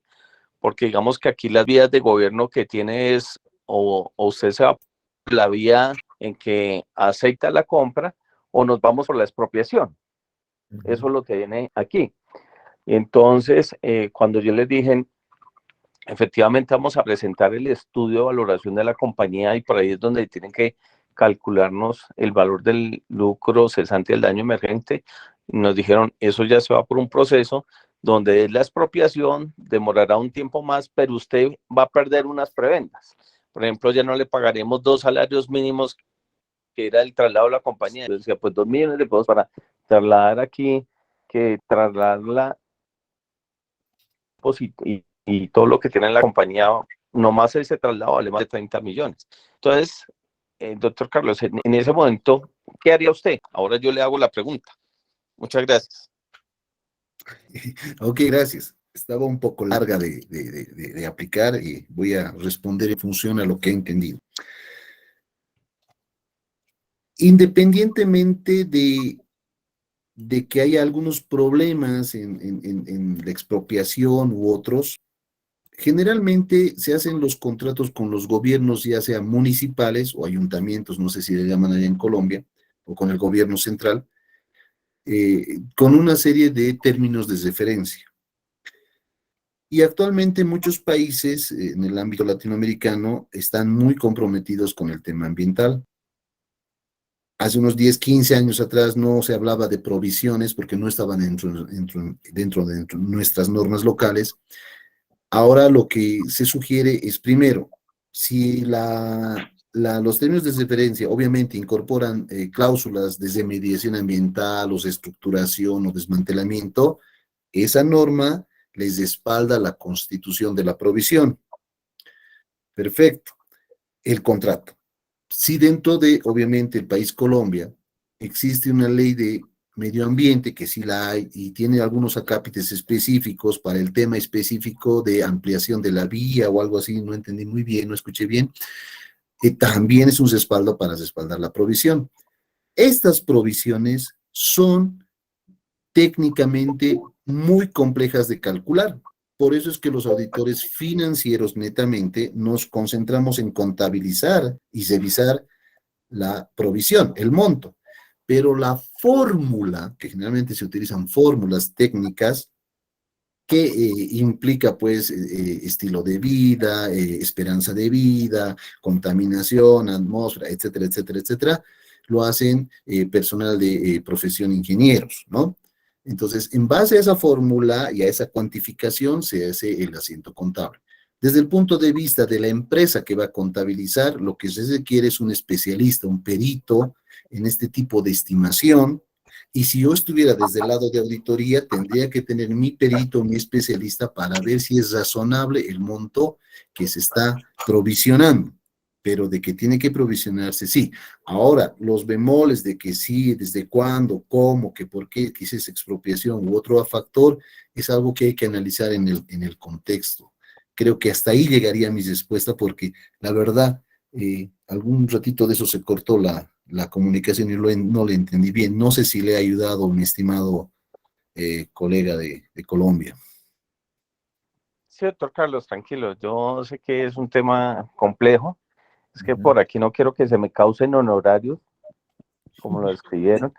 Porque digamos que aquí las vías de gobierno que tiene es, o usted se va por la vía en que acepta la compra, o nos vamos por la expropiación. Eso es lo que viene aquí. Entonces, cuando yo les dije, efectivamente vamos a presentar el estudio de valoración de la compañía, y por ahí es donde tienen que calcularnos el valor del lucro cesante del daño emergente, nos dijeron, eso ya se va por un proceso donde es la expropiación, demorará un tiempo más, pero usted va a perder unas prebendas. Por ejemplo, ya no le pagaremos 2 salarios mínimos, que era el traslado de la compañía. Yo decía, pues 2 millones de pesos para trasladar aquí, que trasladarla y todo lo que tiene la compañía, nomás ese traslado vale más de 30 millones. Entonces, doctor Carlos, en ese momento, ¿qué haría usted? Ahora yo le hago la pregunta. Muchas gracias. Ok, gracias. Estaba un poco larga de aplicar y voy a responder en función a lo que he entendido. Independientemente de que haya algunos problemas en la expropiación u otros, generalmente se hacen los contratos con los gobiernos, ya sea municipales o ayuntamientos, no sé si le llaman allá en Colombia, o con el gobierno central, con una serie de términos de referencia. Y actualmente muchos países en el ámbito latinoamericano están muy comprometidos con el tema ambiental. Hace unos 10, 15 años atrás no se hablaba de provisiones porque no estaban dentro de nuestras normas locales. Ahora lo que se sugiere es, primero, si los términos de referencia obviamente incorporan cláusulas de remediación ambiental o estructuración o desmantelamiento, esa norma les respalda la constitución de la provisión. Perfecto. El contrato. Si dentro de, obviamente, el país Colombia existe una ley de medio ambiente, que sí la hay, y tiene algunos acápites específicos para el tema específico de ampliación de la vía o algo así, no entendí muy bien, no escuché bien, también es un respaldo para respaldar la provisión. Estas provisiones son técnicamente muy complejas de calcular. Por eso es que los auditores financieros netamente nos concentramos en contabilizar y revisar la provisión, el monto. Pero la fórmula, que generalmente se utilizan fórmulas técnicas, que implica pues estilo de vida, esperanza de vida, contaminación, atmósfera, etcétera, etcétera, etcétera, lo hacen personal de profesión ingenieros, ¿no? Entonces, en base a esa fórmula y a esa cuantificación se hace el asiento contable. Desde el punto de vista de la empresa que va a contabilizar, lo que se requiere es un especialista, un perito en este tipo de estimación. Y si yo estuviera desde el lado de auditoría, tendría que tener mi perito, mi especialista, para ver si es razonable el monto que se está provisionando. Pero de que tiene que provisionarse, sí. Ahora, los bemoles de que sí, desde cuándo, cómo, que por qué, que es expropiación u otro factor, es algo que hay que analizar en el contexto. Creo que hasta ahí llegaría mi respuesta, porque la verdad, algún ratito de eso se cortó la comunicación y no le entendí bien. No sé si le ha ayudado mi estimado colega de Colombia. Sí, doctor Carlos, tranquilo. Yo sé que es un tema complejo. Es que por aquí no quiero que se me causen honorarios, como lo escribieron.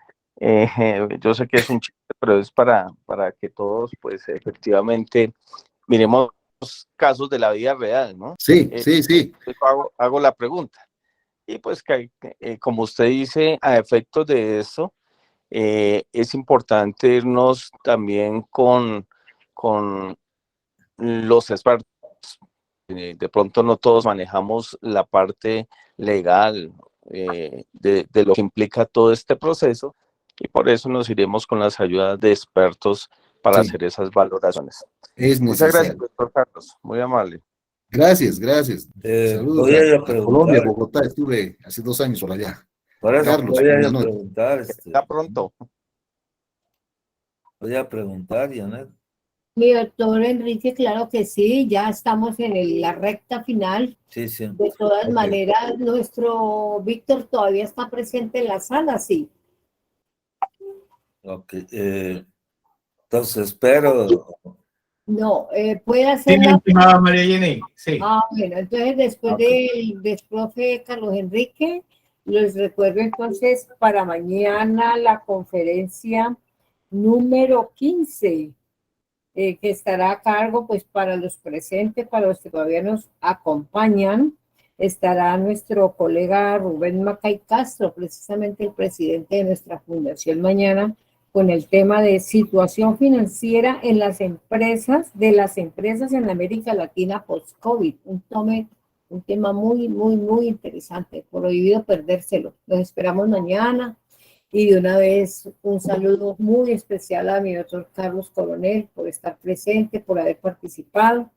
Yo sé que es un chiste, pero es para que todos, pues, efectivamente, miremos casos de la vida real, ¿no? Sí, sí, sí. Hago la pregunta. Y pues, como usted dice, a efectos de eso, es importante irnos también con los expertos. De pronto no todos manejamos la parte legal de lo que implica todo este proceso, y por eso nos iremos con las ayudas de expertos para hacer esas valoraciones. Es Muchas necesario. gracias, doctor Carlos, muy amable. Gracias, gracias. Saludos voy a a preguntar. Colombia, Bogotá. Estuve hace 2 años por allá. Por eso Carlos, voy a buenas noches. preguntar. Hasta pronto. Voy a preguntar, Janet. Mi doctor Enrique, claro que sí, ya estamos en la recta final. Sí, sí. De todas Ok. maneras, nuestro Víctor todavía está presente en la sala, sí. Ok. Entonces, espero. No, puede Sí, hacer mi la... estimada María Jenny, sí. Ah, bueno, entonces después Ok. del profe Carlos Enrique, les recuerdo entonces para mañana la conferencia número 15, que estará a cargo, pues, para los presentes, para los que todavía nos acompañan, estará nuestro colega Rubén Macay Castro, precisamente el presidente de nuestra fundación mañana, con el tema de situación financiera en las empresas, de las empresas en América Latina post-COVID, un tema muy, muy, muy interesante, prohibido perdérselo. Los esperamos mañana. Y de una vez un saludo muy especial a mi doctor Carlos Coronel por estar presente, por haber participado.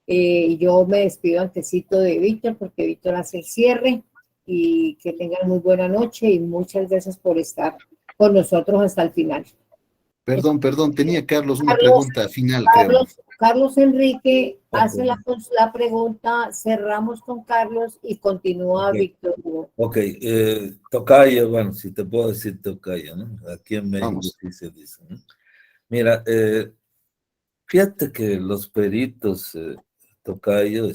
Yo me despido antecito de Víctor porque Víctor hace el cierre, y que tengan muy buena noche y muchas gracias por estar con nosotros hasta el final. Perdón, tenía Carlos una pregunta final, creo. Carlos Enrique hace Ok. la pregunta, cerramos con Carlos y continúa Ok. Víctor Hugo. Ok, tocayo, bueno, si te puedo decir tocayo, ¿no? Aquí en México Vamos. sí se dice, ¿no? Mira, fíjate que los peritos, tocayo,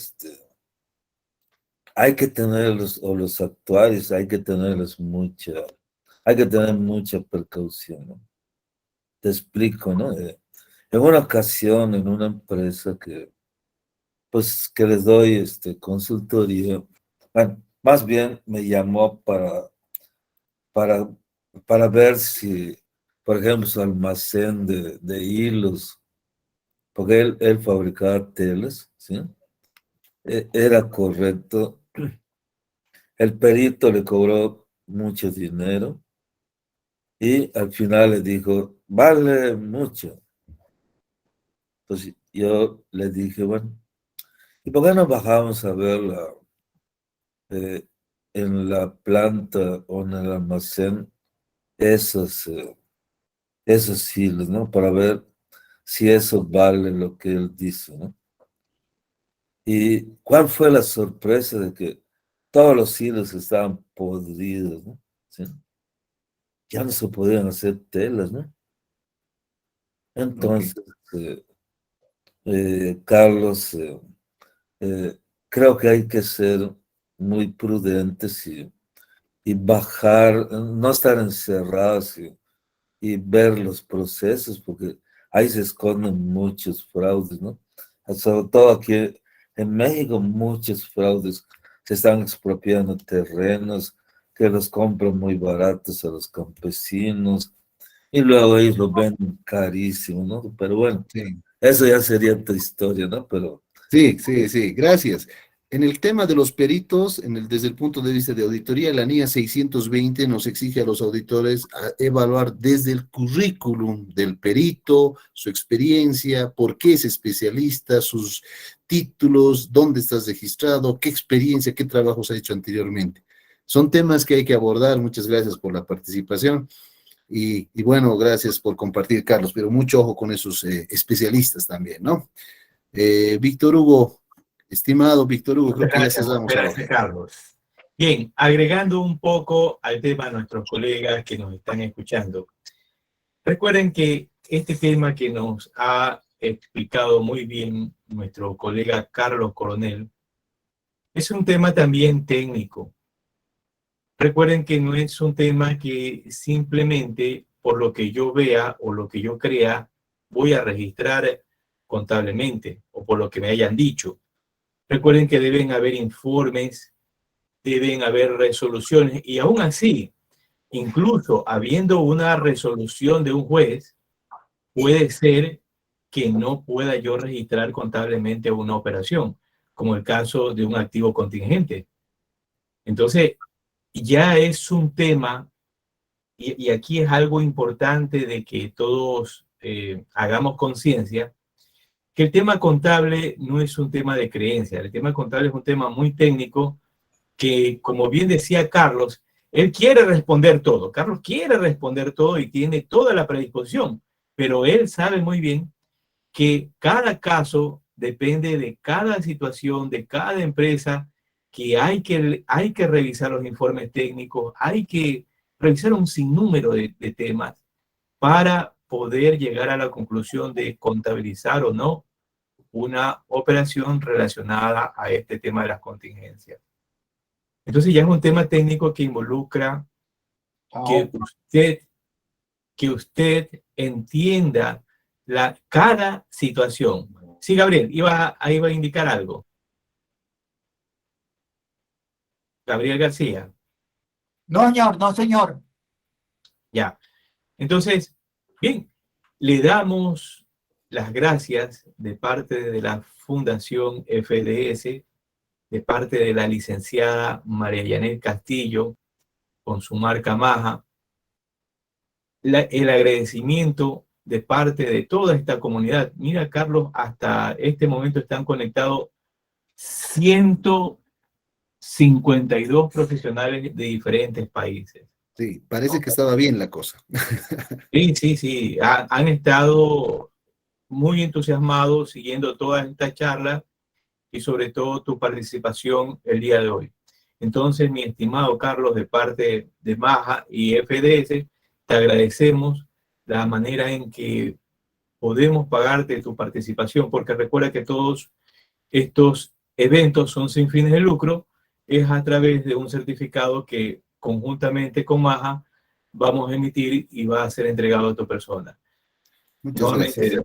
hay que tenerlos, o los actuarios, hay que tener mucha precaución, ¿no? Te explico, ¿no? En una ocasión, en una empresa pues, que les doy consultoría, bueno, más bien me llamó para, para ver si, por ejemplo, su almacén de hilos, porque él fabricaba telas, ¿sí? Era correcto. El perito le cobró mucho dinero y al final le dijo, vale mucho. Pues yo le dije, bueno, ¿y por qué no bajamos a verla en la planta o en el almacén esos hilos, ¿no? Para ver si eso vale lo que él dice, ¿no? ¿Y cuál fue la sorpresa de que todos los hilos estaban podridos, ¿no? ¿Sí? Ya no se podían hacer telas, ¿no? Entonces, Carlos, creo que hay que ser muy prudentes y bajar, no estar encerrados y ver los procesos, porque ahí se esconden muchos fraudes, ¿no? Sobre todo aquí en México, muchos fraudes se están expropiando terrenos que los compran muy baratos a los campesinos y luego ellos lo venden carísimo, ¿no? Pero bueno, Sí. eso ya sería otra historia, ¿no? Pero Sí, gracias. En el tema de los peritos, desde el punto de vista de auditoría, la NIA 620 nos exige a los auditores a evaluar desde el currículum del perito, su experiencia, por qué es especialista, sus títulos, dónde estás registrado, qué experiencia, qué trabajos ha hecho anteriormente. Son temas que hay que abordar. Muchas gracias por la participación. Y bueno, gracias por compartir, Carlos, pero mucho ojo con esos especialistas también, ¿no? Víctor Hugo, estimado Víctor Hugo, creo que ya cerramos ahora. Gracias, Carlos. Bien, agregando un poco al tema a nuestros colegas que nos están escuchando. Recuerden que este tema que nos ha explicado muy bien nuestro colega Carlos Coronel es un tema también técnico. Recuerden que no es un tema que simplemente por lo que yo vea o lo que yo crea voy a registrar contablemente o por lo que me hayan dicho. Recuerden que deben haber informes, deben haber resoluciones y aún así, incluso habiendo una resolución de un juez, puede ser que no pueda yo registrar contablemente una operación, como el caso de un activo contingente. Entonces, ya es un tema, y aquí es algo importante de que todos hagamos conciencia, que el tema contable no es un tema de creencia, el tema contable es un tema muy técnico que, como bien decía Carlos, él quiere responder todo. Carlos quiere responder todo y tiene toda la predisposición, pero él sabe muy bien que cada caso depende de cada situación, de cada empresa, que hay que revisar los informes técnicos, hay que revisar un sinnúmero de temas para poder llegar a la conclusión de contabilizar o no una operación relacionada a este tema de las contingencias. Entonces ya es un tema técnico que involucra que usted entienda cada situación. Sí, Gabriel, iba a indicar algo. Gabriel García. No, señor, no, señor. Ya. Entonces, bien, le damos las gracias de parte de la Fundación FDS, de parte de la licenciada María Yanet Castillo, con su marca Maja, el agradecimiento de parte de toda esta comunidad. Mira, Carlos, hasta este momento están conectados 152 profesionales de diferentes países. Sí, parece que estaba bien la cosa. Sí. Han estado muy entusiasmados siguiendo toda esta charla y sobre todo tu participación el día de hoy. Entonces, mi estimado Carlos, de parte de Maja y FDS, te agradecemos la manera en que podemos pagarte tu participación, porque recuerda que todos estos eventos son sin fines de lucro, es a través de un certificado que conjuntamente con Maja vamos a emitir y va a ser entregado a tu persona. Muchas gracias.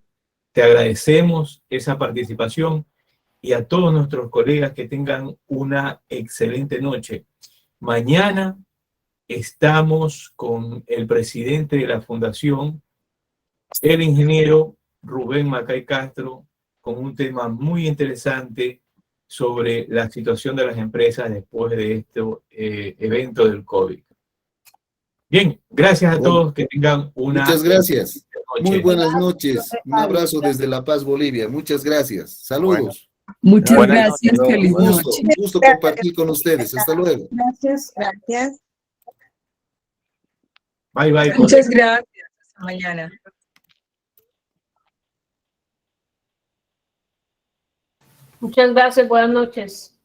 Te agradecemos esa participación y a todos nuestros colegas que tengan una excelente noche. Mañana estamos con el presidente de la fundación, el ingeniero Rubén Macay Castro, con un tema muy interesante sobre la situación de las empresas después de este evento del COVID. Bien, gracias a todos, que tengan una Muchas gracias. noche. Muy buenas noches. Un abrazo desde La Paz, Bolivia. Muchas gracias. Saludos. Muchas Buenas gracias, noches. feliz Un gusto, noche. un gusto compartir con ustedes. Hasta luego. Gracias. Gracias. Bye, bye. Muchas gracias. Hasta mañana. Muchas gracias, buenas noches.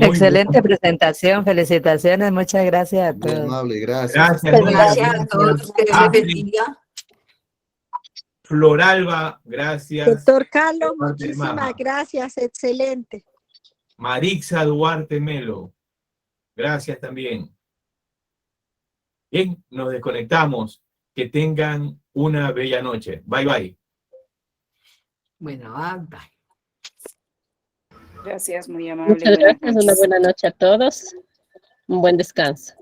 Excelente presentación, felicitaciones, muchas gracias a Muy todos. amable, gracias. Gracias a todos, que Dios les bendiga. Floralba, gracias. Doctor Carlos, Maja. muchísimas gracias, excelente. Marixa Duarte Melo, gracias también. Bien, nos desconectamos. Que tengan una bella noche. Bye, bye. Bueno, bye. Gracias, muy amable. Muchas Buenas gracias, noches. una buena noche a todos. Un buen descanso.